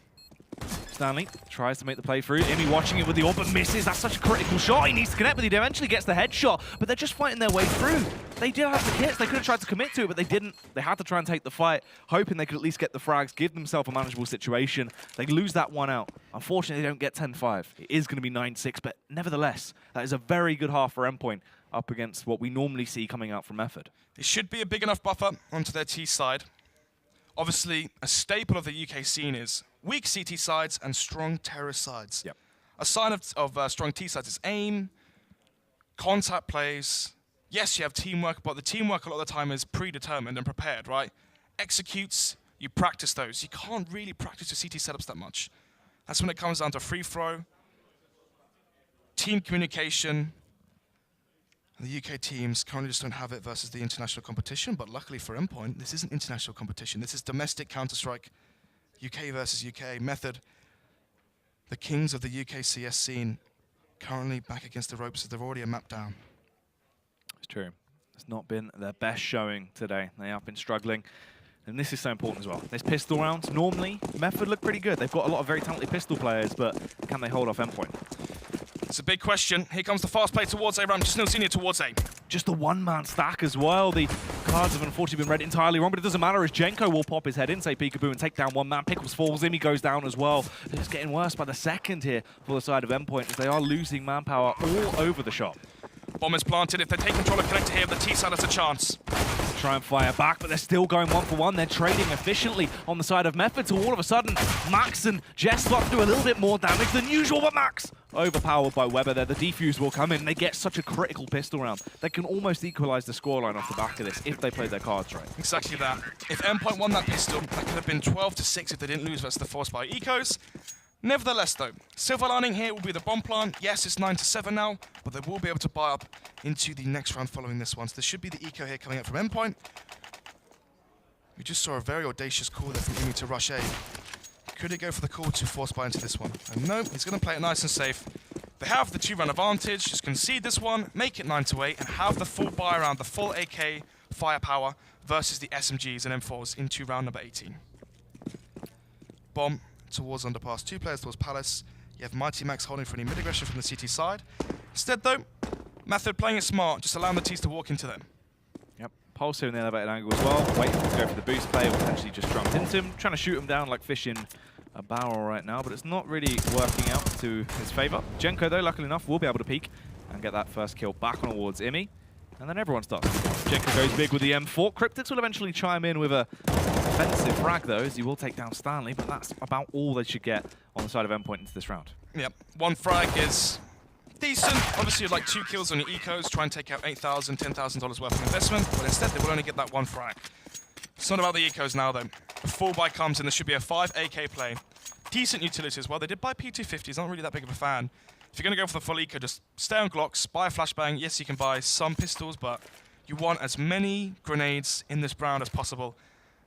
Stanley tries to make the play through. Emi watching it with the ult, but misses. That's such a critical shot. He needs to connect, but he eventually gets the headshot. But they're just fighting their way through. They did have the kits. They could have tried to commit to it, but they didn't. They had to try and take the fight, hoping they could at least get the frags, give themselves a manageable situation. They lose that one out. Unfortunately, they don't get 10-5. It is going to be 9-6, but nevertheless, that is a very good half for Endpoint up against what we normally see coming out from Method. It should be a big enough buffer onto their T side. Obviously, a staple of the UK scene is weak CT sides and strong terrorist sides. Yep. A sign of strong T sides is aim, contact plays. Yes, you have teamwork, but the teamwork a lot of the time is predetermined and prepared, right? Executes, you practice those. You can't really practice your CT setups that much. That's when it comes down to free throw, team communication. The UK teams currently just don't have it versus the international competition, but luckily for Endpoint, this isn't international competition. This is domestic Counter-Strike, UK versus UK. Method, the kings of the UKCS scene, currently back against the ropes as they're already a map down. It's true. It's not been their best showing today. They have been struggling. And this is so important as well. There's pistol rounds. Normally, Method look pretty good. They've got a lot of very talented pistol players, but can they hold off Endpoint? It's a big question. Here comes the fast play towards A. Just Nilzinho towards A. Just a one-man stack as well. The cards have unfortunately been read entirely wrong, but it doesn't matter as Jenko will pop his head in, say peekaboo, and take down one man. Pickles falls, Imi goes down as well. It's getting worse by the second here for the side of Endpoint as they are losing manpower all over the shop. Bomb is planted. If they take control of Connector here, the T side has a chance. Try and fire back, but they're still going 1 for 1. They're trading efficiently on the side of Method, so all of a sudden, Max and Jess start to do a little bit more damage than usual, but Max, overpowered by Weber there. The defuse will come in. They get such a critical pistol round. They can almost equalize the scoreline off the back of this if they play their cards right. Exactly that. If Endpoint won that pistol, that could have been 12-6 if they didn't lose versus the Force by Ecos. Nevertheless, though, silver lining here will be the bomb plant. Yes, it's 9-7 now, but they will be able to buy up into the next round following this one. So there should be the eco here coming up from Endpoint. We just saw a very audacious call there from Imi to rush A. Could he go for the call to force buy into this one? And no, he's going to play it nice and safe. They have the 2-round advantage. Just concede this one, make it 9-8, and have the full buy around, the full AK firepower versus the SMGs and M4s into round number 18. Bomb towards underpass. 2 players towards Palace. You have Mighty Max holding for any mid-aggression from the CT side. Instead, though, Method playing it smart, just allowing the T's to walk into them. Yep, Pulse here in the elevated angle as well. Waiting to go for the boost play, potentially just jumped into him. Trying to shoot him down like fish in a barrel right now, but it's not really working out to his favor. Jenko, though, luckily enough, will be able to peek and get that first kill back on towards Imi. And then everyone starts. Jenko goes big with the M4. Cryptics will eventually chime in with a offensive frag, though, as he will take down Stanley, but that's about all they should get on the side of Endpoint into this round. Yep, 1 frag is Decent. Obviously, you'd like 2 kills on your ecos, try and take out $8,000, $10,000 worth of investment, but instead they will only get that 1 frag. It's not about the ecos now, though. A full buy comes and there should be a 5 AK play. Decent utility as well. They did buy P250s, not really that big of a fan. If you're going to go for the full eco, just stay on Glocks, buy a flashbang. Yes, you can buy some pistols, but you want as many grenades in this round as possible.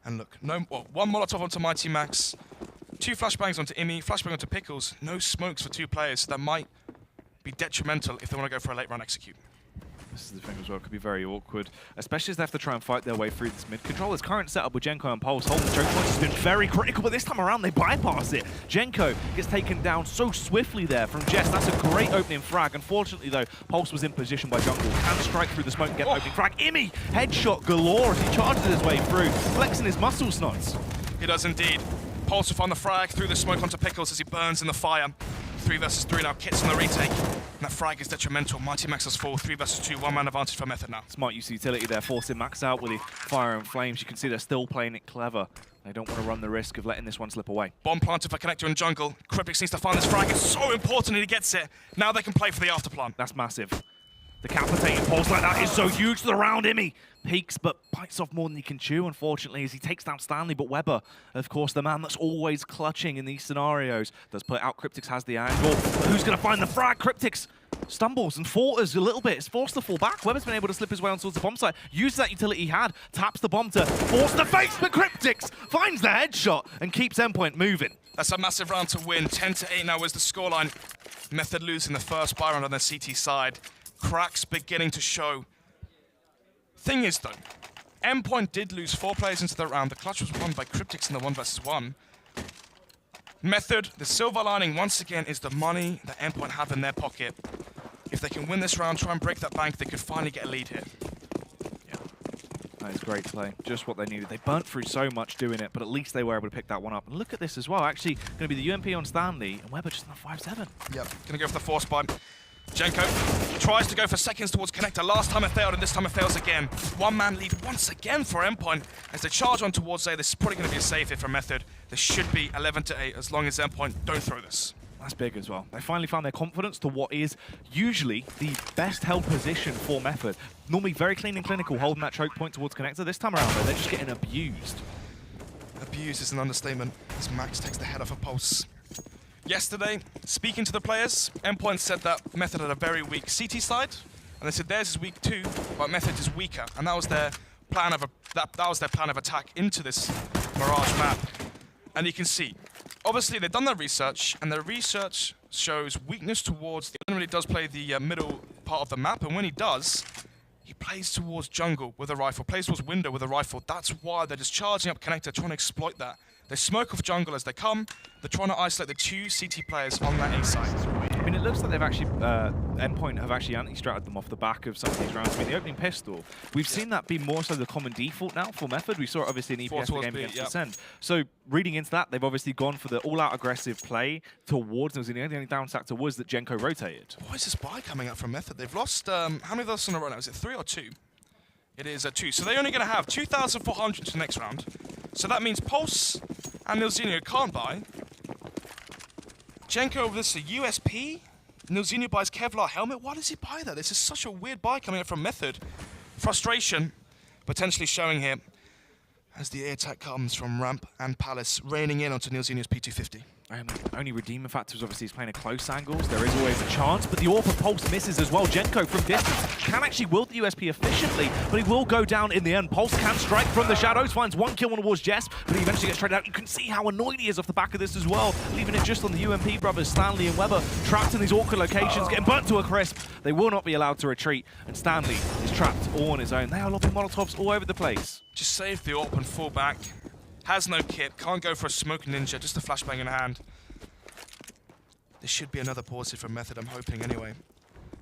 And look, one Molotov onto Mighty Max, 2 flashbangs onto Imi, flashbang onto Pickles, no smokes for 2 players, so that might be detrimental if they want to go for a late round execute. This is the thing as well, it could be very awkward, especially as they have to try and fight their way through this mid control. His current setup with Jenko and Pulse holding the choke points has been very critical, but this time around they bypass it. Jenko gets taken down so swiftly there from Jess. That's a great opening frag. Unfortunately though, Pulse was in position by Jungle. Can strike through the smoke and get an opening frag. Imi, headshot galore as he charges his way through, flexing his muscle snots. He does indeed. Pulse will find the frag through the smoke onto Pickles as he burns in the fire. 3 versus 3 now, Kits on the retake. And that frag is detrimental. Mighty Max has 4, 3 versus 2, 1-man advantage for Method now. Smart use of utility there, forcing Max out with the fire and flames. You can see they're still playing it clever. They don't want to run the risk of letting this one slip away. Bomb planted for Connector in jungle. Cryptix needs to find this frag. It's so important and he gets it. Now they can play for the afterplan. That's massive. Decapitating pulse like that is so huge to the round. Imi peaks, but bites off more than he can chew, unfortunately, as he takes down Stanley. But Weber, of course, the man that's always clutching in these scenarios, does put it out. Cryptix has the angle. But who's going to find the frag? Cryptix stumbles and falters a little bit. It's forced to fall back. Weber's been able to slip his way on towards the bomb site, uses that utility he had, taps the bomb to force the face, but Cryptix finds the headshot and keeps Endpoint moving. That's a massive round to win. 10-8 now is the scoreline. Method losing the first buy round on their CT side. Cracks beginning to show. Thing is though, Endpoint did lose 4 players into the round. The clutch was won by Cryptix in the 1 versus 1. Method, the silver lining once again is the money that Endpoint have in their pocket. If they can win this round, try and break that bank, they could finally get a lead here. Yeah, that is great play. Just what they needed. They burnt through so much doing it, but at least they were able to pick that one up. And look at this as well. Actually, going to be the UMP on Stanley, and Weber just on a 5-7. Yep, going to go for the force buy. Jenko tries to go for seconds towards Connector. Last time it failed, and this time it fails again. 1-man lead once again for Endpoint as they charge on towards A. This is probably going to be a save here for Method. This should be 11-8 as long as Endpoint don't throw this. That's big as well. They finally found their confidence to what is usually the best held position for Method. Normally very clean and clinical, holding that choke point towards Connector. This time around, though, they're just getting abused. Abused is an understatement as Max takes the head off a Pulse. Yesterday, speaking to the players, Endpoint said that Method had a very weak CT side, and they said theirs is weak too, but Method is weaker, and that was their plan of attack into this Mirage map. And you can see, obviously they've done their research, and their research shows weakness towards the enemy. Does play the middle part of the map, and when he does, he plays towards jungle with a rifle, plays towards window with a rifle. That's why they're just charging up Connector, trying to exploit that. They smoke off jungle as they come. They're trying to isolate the 2 CT players on that A side. I mean, it looks like they've actually, Endpoint have actually anti-stratted them off the back of some of these rounds. I mean, the opening pistol, we've seen that be more so the common default now for Method. We saw it obviously in EPS the game against Descent. So reading into that, they've obviously gone for the all-out aggressive play towards them. The only down sector was that Jenko rotated. Why is this buy coming up from Method? They've lost, how many of those in a row now? Is it 3 or 2? It is 2. So they're only going to have 2,400 to the next round. So that means Pulse and Nilzinho can't buy. Jenko, this is a USP. Nilzinho buys Kevlar helmet. Why does he buy that? This is such a weird buy coming up from Method. Frustration potentially showing here as the air attack comes from Ramp and Palace, raining in onto Nilzinho's P250. Only redeeming factor is obviously he's playing at close angles. There is always a chance, but the AWP of Pulse misses as well. Jenko from distance can actually wield the USP efficiently, but he will go down in the end. Pulse can strike from the shadows, finds 1 kill towards Jess, but he eventually gets traded out. You can see how annoyed he is off the back of this as well, leaving it just on the UMP brothers, Stanley and Weber, trapped in these awkward locations, getting burnt to a crisp. They will not be allowed to retreat, and Stanley is trapped all on his own. They are lobbing Molotovs all over the place. Just save the AWP and fall back. Has no kit, can't go for a smoke ninja, just a flashbang in hand. There should be another pause here from Method, I'm hoping anyway.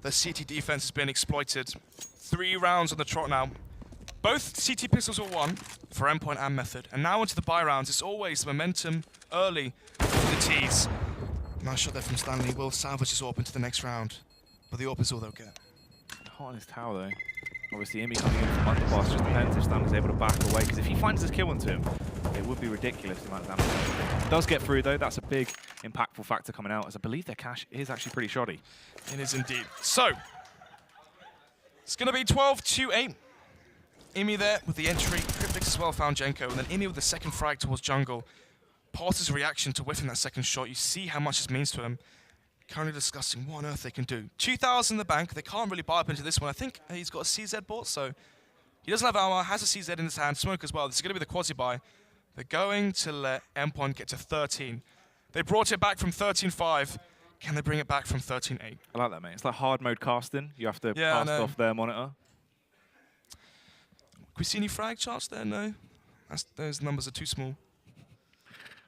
The CT defense has been exploited. 3 rounds on the trot now. Both CT pistols are won for Endpoint and Method. And now into the buy rounds, it's always the momentum early for the T's. Nice shot there from Stanley. Will salvage his AWP into the next round. But the AWP is all they'll get. Hot on his tower though. Obviously, Imi coming in from underpass just depends if Stanley's able to back away, because if he finds his kill onto him, It would be ridiculous the amount of damage. It does get through though, that's a big impactful factor coming out, as I believe their cash is actually pretty shoddy. It is indeed. So, it's going to be 12-8. Imi there with the entry. Cryptix as well found Jenko. And then Imi with the second frag towards jungle. Pulse's reaction to whiffing that second shot. You see how much this means to him. Currently discussing what on earth they can do. 2,000 in the bank. They can't really buy up into this one. I think he's got a CZ bought, so he doesn't have armor, has a CZ in his hand. Smoke as well. This is going to be the quasi-buy. They're going to let Endpoint get to 13. They brought it back from 13-5. Can they bring it back from 13-8? I like that, mate. It's like hard mode casting. You have to cast off their monitor. Can we see any frag charts there? No. Those numbers are too small.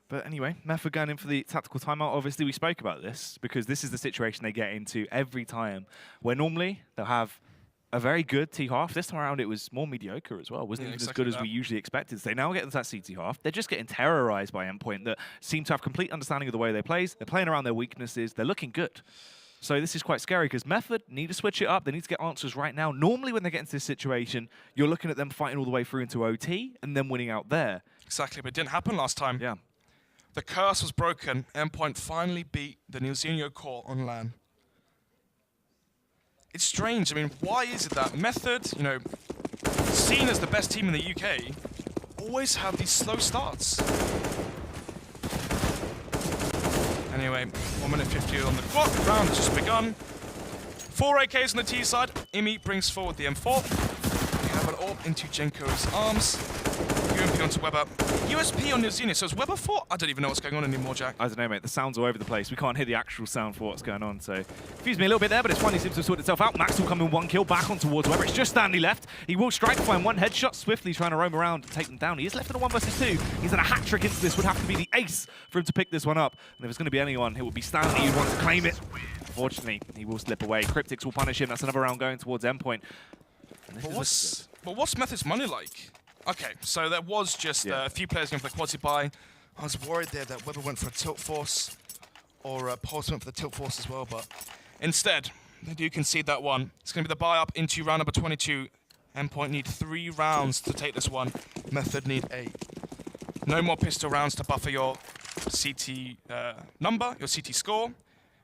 But anyway, Method going in for the tactical timeout. Obviously, we spoke about this because this is the situation they get into every time, where normally they'll have a very good T-half. This time around, it was more mediocre as well. Wasn't even as good as we usually expected. So they now get into that CT half. They're just getting terrorized by Endpoint that seem to have complete understanding of the way they play. They're playing around their weaknesses. They're looking good. So this is quite scary because Method need to switch it up. They need to get answers right now. Normally when they get into this situation, you're looking at them fighting all the way through into OT and then winning out there. Exactly, but it didn't happen last time. Yeah. The curse was broken. Endpoint finally beat the Nilzinho core on LAN. It's strange. I mean, why is it that Method, you know, seen as the best team in the UK, always have these slow starts? Anyway, 1 minute 50 on the clock. Round has just begun. 4 AKs on the T side. Imi brings forward the M4. We have an AWP into Jenko's arms. UMP onto Weber. USP on Nilzinho. So is Weber 4? I don't even know what's going on anymore, Jack. I don't know, mate. The sound's all over the place. We can't hear the actual sound for what's going on, so confused me a little bit there, but it's finally seems to sort itself out. Max will come in 1 kill back on towards Weber. It's just Stanley left. He will strike, find 1 headshot, swiftly trying to roam around and take them down. He is left in a 1 versus 2. He's in a hat trick into this. Would have to be the ace for him to pick this one up. And if it's going to be anyone, it would be Stanley who wants to claim it. Unfortunately, he will slip away. Cryptix will punish him. That's another round going towards Endpoint. But what's Method's money like? Okay, so there was just a few players going for the quasi-buy. I was worried there that Weber went for a tilt force, or Pulse went for the tilt force as well, but instead, they do concede that one. It's going to be the buy up into round number 22. Endpoint need 3 rounds to take this one. Method need 8. No more pistol rounds to buffer your CT number, your CT score.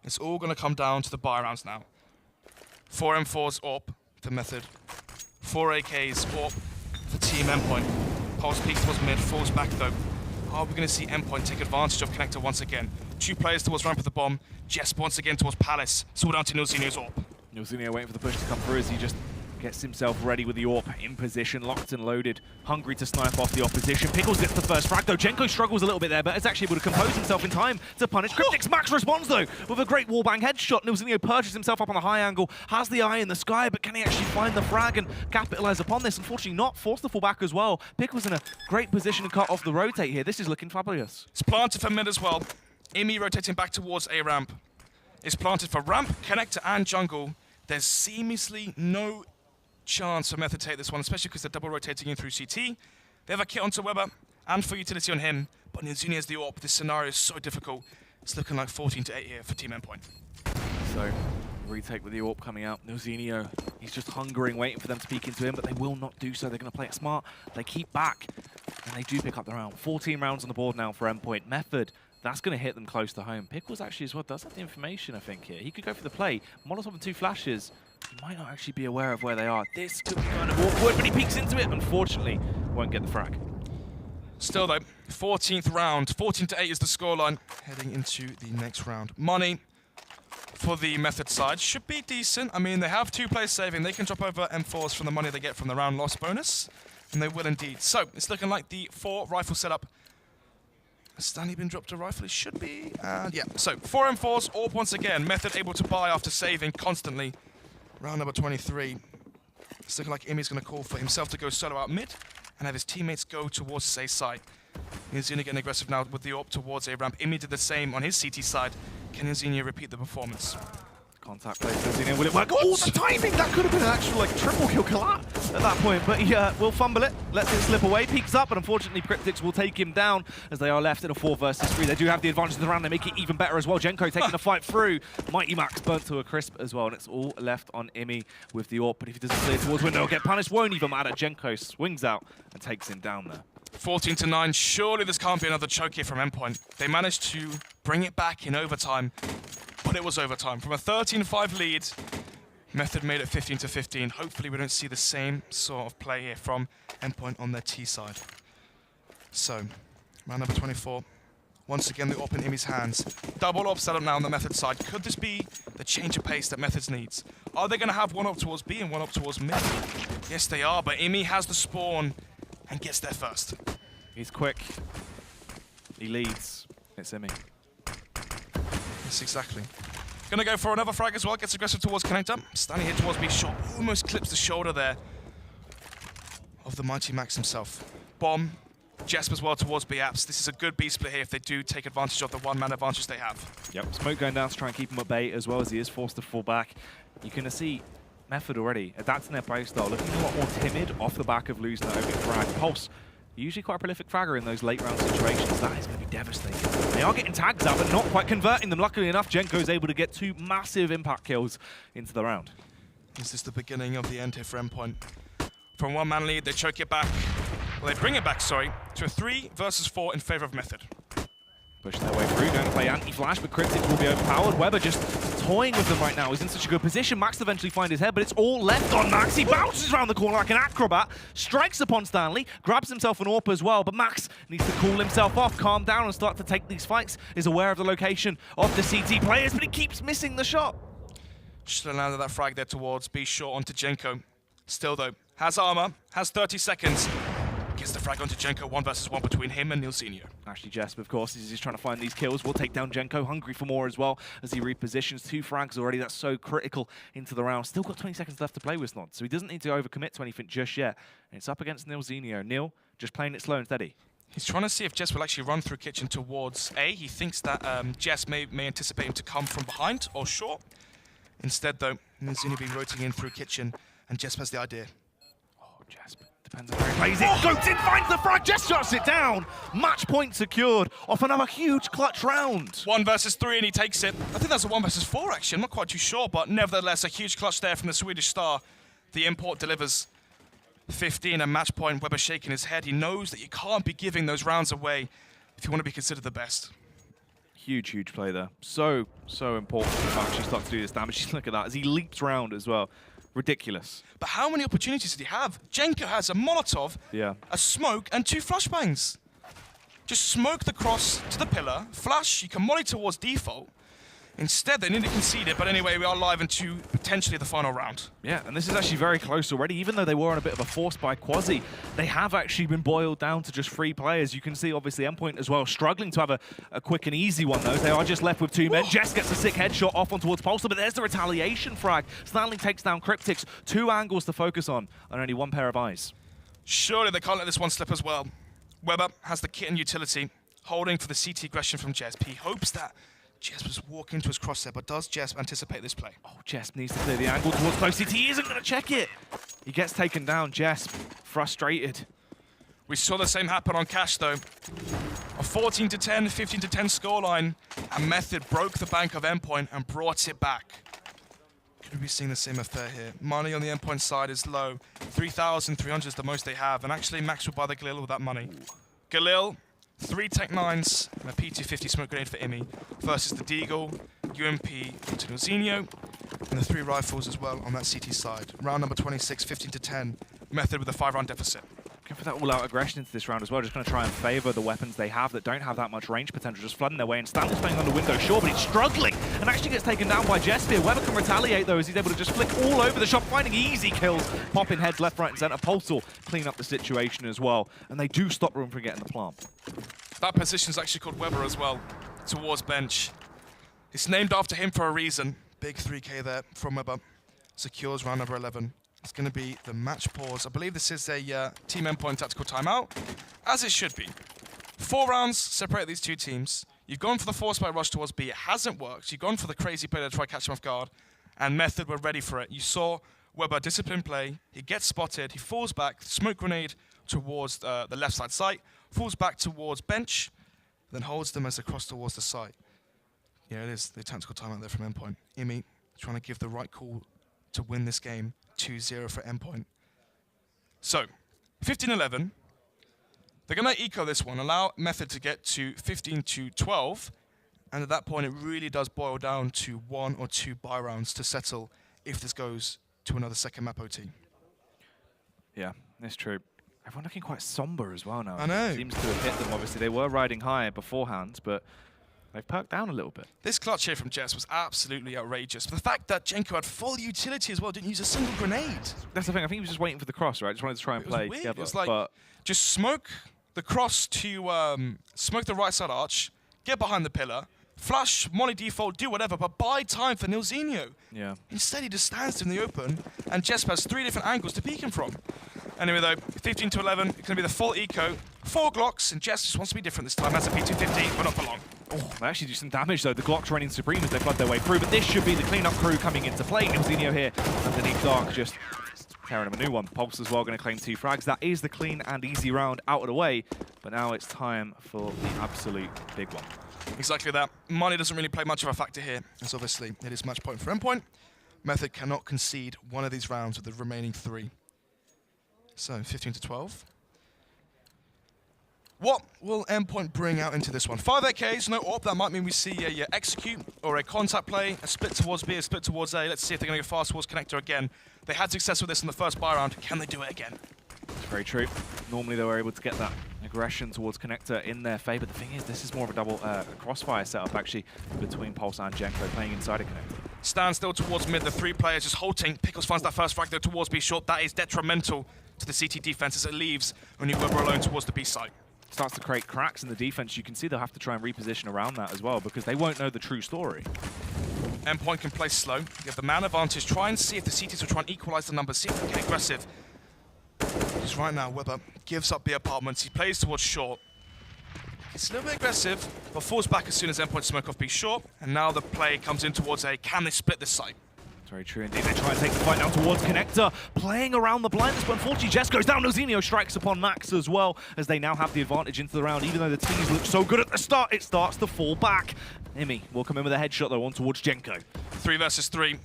It's all going to come down to the buy rounds now. 4 M4s AWP for Method. 4 AKs AWP for Team Endpoint. Pulse peaks towards mid, falls back though. Are we going to see Endpoint take advantage of Connector once again? 2 players towards ramp of the bomb. Jesp once again towards Palace. Saw down to Nilzinho's AWP. Nilzinho waiting for the push to come through as he just gets himself ready with the AWP in position, locked and loaded, hungry to snipe off the opposition. Pickles gets the first frag though. Jenko struggles a little bit there, but is actually able to compose himself in time to punish. Cryptix Max responds though with a great wallbang headshot. Nilzinho perches himself up on the high angle, has the eye in the sky, but can he actually find the frag and capitalize upon this? Unfortunately not, forced to fall back as well. Pickles in a great position to cut off the rotate here. This is looking fabulous. It's planted for mid as well. Imi rotating back towards A ramp. It's planted for ramp, connector and jungle. There's seamlessly no chance for Method to take this one, especially because they're double rotating in through CT. They have a kit onto Weber and for utility on him, but Nilzinho has the AWP. This scenario is so difficult. It's looking like 14-8 here for Team Endpoint. So, retake with the AWP coming out. Nilzinho, he's just hungering, waiting for them to peek into him, but they will not do so. They're going to play it smart. They keep back, and they do pick up the round. 14 rounds on the board now for Endpoint. Method, that's going to hit them close to home. Pickles actually as well does have the information, I think, here. He could go for the play. Molotov and 2 flashes. He might not actually be aware of where they are. This could be kind of awkward, but he peeks into it. Unfortunately, won't get the frag. Still though, 14th round. 14-8 is the scoreline heading into the next round. Money for the Method side should be decent. I mean, they have 2 players saving. They can drop over M4s from the money they get from the round loss bonus, and they will indeed. So, it's looking like the 4 rifle setup. Has Stanley been dropped a rifle? It should be. And yeah, so 4 M4s, AWP once again. Method able to buy after saving constantly. Round number 23. It's looking like Imi's going to call for himself to go solo out mid and have his teammates go towards Say side. Nilzinho getting aggressive now with the AWP towards A ramp. Imi did the same on his CT side. Can Nilzinho repeat the performance? Contact plays Nilzinho. Will it work? Oh, the timing! That could have been an actual like triple kill collapse at that point, but he will fumble it, lets it slip away, peeks up, and unfortunately Cryptix will take him down as they are left in a 4 versus 3. They do have the advantage of the round. They make it even better as well. Jenko taking the fight through. Mighty Max burnt to a crisp as well, and it's all left on Imi with the AWP, but if he doesn't clear towards window, he'll get punished. Won't even matter. Jenko swings out and takes him down there. 14-9. Surely this can't be another choke here from Endpoint. They managed to bring it back in overtime, but it was overtime. From a 13-5 lead, Method made it 15-15. Hopefully we don't see the same sort of play here from Endpoint on their T side. So, round number 24. Once again, the AWP in Imi's hands. Double AWP set up now on the Method side. Could this be the change of pace that Methods needs? Are they going to have one AWP towards B and one AWP towards mid? Yes, they are, but Imi has the spawn and gets there first. He's quick. He leads. It's Imi. Yes, exactly. Gonna go for another frag as well. Gets aggressive towards connector. Standing here towards B shot. Almost clips the shoulder there of the mighty Max himself. Bomb. Jesp as well towards B apps. This is a good B split here if they do take advantage of the one-man advantage they have. Yep, smoke going down to try and keep him at bay as well as he is forced to fall back. You can see Method already adapting their play style, looking a lot more timid off the back of losing that opening frag. Pulse, usually quite a prolific fragger in those late round situations. That is going to be devastating. They are getting tags out, but not quite converting them. Luckily enough, Jenko is able to get 2 massive impact kills into the round. Is this the beginning of the end here for Endpoint? From one-man lead, they choke it back. Well, they bring it back, sorry, to a 3 versus 4 in favor of Method. Pushing their way through, going to play anti-flash, but Cryptic will be overpowered. Weber just toying with them right now. He's in such a good position. Max will eventually find his head, but it's all left on Max. He bounces around the corner like an acrobat, strikes upon Stanley, grabs himself an AWP as well, but Max needs to cool himself off, calm down, and start to take these fights. Is aware of the location of the CT players, but he keeps missing the shot. Should have landed that frag there towards B short onto Jenko. Still though, has armor, has 30 seconds. Gets the frag onto Jenko, 1 versus 1 between him and Nilsinho. Actually, Jesp, of course, is just trying to find these kills. Will take down Jenko, hungry for more as well as he repositions. 2 frags already, that's so critical into the round. Still got 20 seconds left to play with Snod, so he doesn't need to overcommit to anything just yet. And it's up against Nilsinho. Nil just playing it slow and steady. He's trying to see if Jess will actually run through kitchen towards A. He thinks that Jess may anticipate him to come from behind or short. Instead, though, Nilsinho will be rotating in through kitchen, and Jess has the idea. Oh, Jesp. Depends on how he plays it. Goes in, finds the frag, just shuts it down. Match point secured off another huge clutch round. 1 versus 3 and he takes it. I think that's a 1 versus 4 actually. I'm not quite too sure, but nevertheless, a huge clutch there from the Swedish star. The import delivers 15 and match point. Weber shaking his head. He knows that you can't be giving those rounds away if you want to be considered the best. Huge, huge play there. So important to actually start to do this damage. Just look at that as he leaps round as well. Ridiculous. But how many opportunities did he have? Jenko has a Molotov, a smoke, and 2 flashbangs. Just smoke the cross to the pillar, flash, you can molly towards default. Instead, they nearly conceded, but anyway, we are live into potentially the final round. Yeah, and this is actually very close already. Even though they were on a bit of a force by Quasi, they have actually been boiled down to just 3 players. You can see, obviously, Endpoint as well, struggling to have a quick and easy one, though. They are just left with 2 men. Jess gets a sick headshot off on towards Pulsar, but there's the retaliation frag. Stanley takes down Cryptics. 2 angles to focus on, and only 1 pair of eyes. Surely they can't let this one slip as well. Weber has the kit and utility, holding for the CT aggression from Jesp. He hopes that Jesp was walking into his crosshair, but does Jesp anticipate this play? Oh, Jesp needs to clear the angle towards close CT. He isn't going to check it. He gets taken down, Jesp, frustrated. We saw the same happen on Cash, though. A 14-10, 15-10 scoreline, and Method broke the bank of Endpoint and brought it back. Could we be seeing the same affair here? Money on the Endpoint side is low. 3,300 is the most they have, and actually Max will buy the Galil with that money. Galil, 3 Tech 9s, and a P250 smoke grenade for Imi, versus the Deagle, UMP to Nilsinho, and the 3 rifles as well on that CT side. Round number 26, 15-10. Method with a 5-round deficit. Going for that all-out aggression into this round as well, just going to try and favour the weapons they have that don't have that much range potential, just flooding their way, and Stanley's playing on the window, sure, but he's struggling, and actually gets taken down by Jesphere. Weber can retaliate, though, as he's able to just flick all over the shop, finding easy kills, popping heads left, right, and centre. Pulsar clean up the situation as well, and they do stop room from getting the plant. That position's actually called Weber as well, towards bench. It's named after him for a reason. Big 3K there from Weber. Secures round number 11. It's going to be the match pause. I believe this is a Team Endpoint tactical timeout, as it should be. 4 rounds separate these 2 teams. You've gone for the force by rush towards B. It hasn't worked. You've gone for the crazy play to try to catch him off guard, and Method were ready for it. You saw Weber discipline play. He gets spotted. He falls back. Smoke grenade towards the left side site. Falls back towards bench, then holds them as they cross towards the site. Yeah, it is the tactical timeout there from Endpoint. Imi trying to give the right call to win this game. 2-0 for Endpoint. So, 15-11. They're going to eco this one, allow Method to get to 15 to 12, and at that point it really does boil down to 1 or 2 buy rounds to settle if this goes to another second map OT. Yeah, that's true. Everyone looking quite somber as well now. I know. Seems to have hit them, obviously. They were riding high beforehand, but they've perked down a little bit. This clutch here from Jess was absolutely outrageous. But the fact that Jenko had full utility as well, didn't use a single grenade. That's the thing. I think he was just waiting for the cross, right? Just wanted to try and play Weird. together. It was like, but just smoke the cross to smoke the right side arch, get behind the pillar, flash, molly default, do whatever, but buy time for Nilzinho. yeah. Instead, he just stands in the open, and Jesp has 3 different angles to peek him from. Anyway, though, 15 to 11, it's going to be the full eco, 4 Glocks, and Jesp just wants to be different this time. That's a P250, but not for long. Oh, they actually do some damage, though. The Glocks reigning supreme as they flood their way through, but this should be the cleanup crew coming into play. Nilzinho here underneath Dark, just tearing him a new one. Pulse as well, going to claim 2 frags. That is the clean and easy round out of the way, but now it's time for the absolute big one. Exactly that. Money doesn't really play much of a factor here, as obviously it is match point for Endpoint. Method cannot concede one of these rounds with the remaining 3. So, 15 to 12. What will Endpoint bring out into this one? 5 AKs, no AWP. That might mean we see a execute or a contact play, a split towards B, a split towards A. Let's see if they're going to go fast towards connector again. They had success with this in the first buy round. Can they do it again? It's very true. Normally they were able to get that aggression towards connector in their favour. The thing is, this is more of a double crossfire setup, actually, between Pulse and Jenko playing inside a connector. Stand still towards mid. The 3 players just halting. Pickles finds that first frag there towards B short. That is detrimental to the CT defense as it leaves only Weber alone towards the B site. Starts to create cracks in the defense. You can see they'll have to try and reposition around that as well because they won't know the true story. Endpoint can play slow. You have the man advantage. Try and see if the CTs will try and equalize the numbers. See if they get aggressive. Just right now, Weber gives up the apartments. He plays towards short. It's a little bit aggressive, but falls back as soon as Endpoint smoke off B short. And now the play comes in towards A. Can they split this site? Very true indeed. They try and take the fight now towards connector, playing around the blindness, but unfortunately Jess goes down. Nilzinho strikes upon Max as well, as they now have the advantage into the round. Even though the teams look so good at the start, it starts to fall back. Imi will come in with a headshot though, on towards Jenko. 3 versus 3.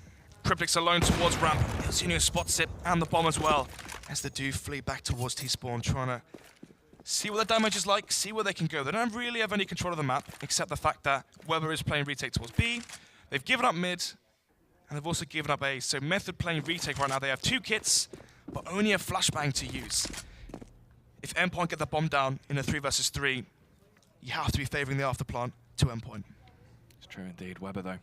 Cryptic's alone towards ramp. Nilzinho spots it, and the bomb as well, as the do flee back towards T-spawn, trying to see what the damage is like, see where they can go. They don't really have any control of the map, except the fact that Weber is playing retake towards B. They've given up mid, and they've also given up A. So Method playing retake right now. They have 2 kits, but only a flashbang to use. If Endpoint get the bomb down in a 3 versus 3, you have to be favoring the afterplant to Endpoint. It's true indeed. Weber though.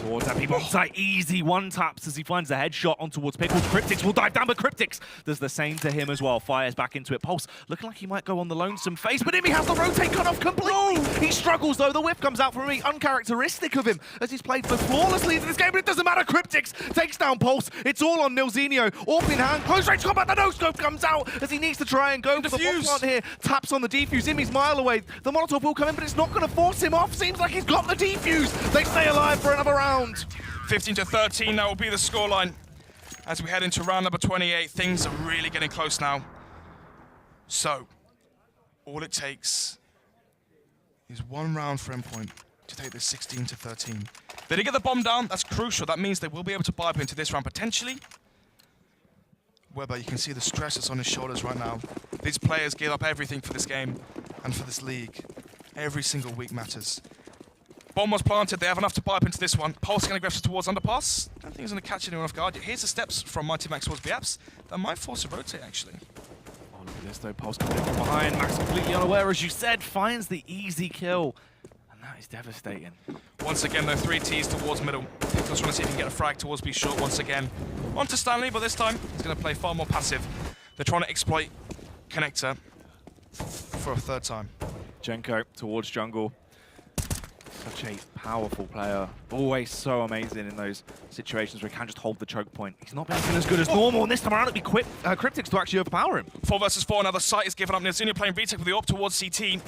Towards that bomb site, easy one taps as he finds the headshot on towards Pickles. Cryptix will dive down, but Cryptix does the same to him as well. Fires back into it. Pulse looking like he might go on the lonesome face, but Imi has the rotate cut off completely. He struggles though. The whiff comes out from Imi, uncharacteristic of him, as he's played so flawlessly in this game, but it doesn't matter. Cryptix takes down Pulse. It's all on Nilzinho. AWP in hand, close range combat. The no-scope comes out as he needs to try and go for the bomb plant here. Taps on the defuse. Imi's mile away. The Molotov will come in, but it's not going to force him off. Seems like he's got the defuse. They stay alive for another round. 15 to 13, that will be the scoreline. As we head into round number 28, things are really getting close now. So, all it takes is 1 round for Endpoint to take this 16 to 13. They did get the bomb down, that's crucial. That means they will be able to buy up into this round potentially. Weber, you can see the stress that's on his shoulders right now. These players give up everything for this game and for this league. Every single week matters. Bomb was planted, they have enough to buy up into this one. Pulse going aggressive towards underpass. I don't think he's going to catch anyone off guard. Here's the steps from Mighty Max towards Biaps. That might force a rotate, actually. Oh, look at this though. Pulse coming in from behind. Max completely unaware, as you said, finds the easy kill. And that is devastating. Once again, though, 3 Ts towards middle. Pickles trying to see if he can get a frag towards B short once again. On to Stanley, but this time he's going to play far more passive. They're trying to exploit connector for a 3rd time. Jenko towards jungle. Such a powerful player. Always so amazing in those situations where he can just hold the choke point. He's not been as good as normal, and this time around it'll be Cryptix to actually overpower him. 4 versus 4, another site is given up. Nilzinho playing retake with the AWP towards CT.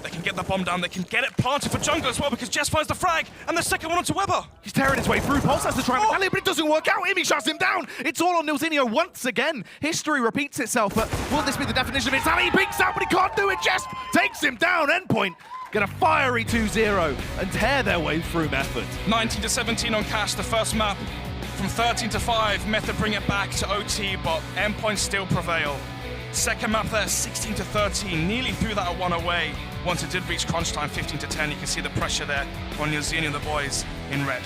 They can get the bomb down. They can get it planted for jungle as well because Jess finds the frag, and the second one onto Weber. He's tearing his way through. Pulse has to try and retaliate, but it doesn't work out. Imi shuts him down. It's all on Nilzinho once again. History repeats itself, but will this be the definition of insanity? He peeks out, but he can't do it. Jess takes him down. Endpoint get a fiery 2-0 and tear their way through Method. 19 to 17 on Cash, the first map. From 13 to 5, Method bring it back to OT, but Endpoint still prevail. Second map there, 16 to 13, nearly threw that at one away. Once it did reach crunch time, 15 to 10, you can see the pressure there on Yazini and the boys in red.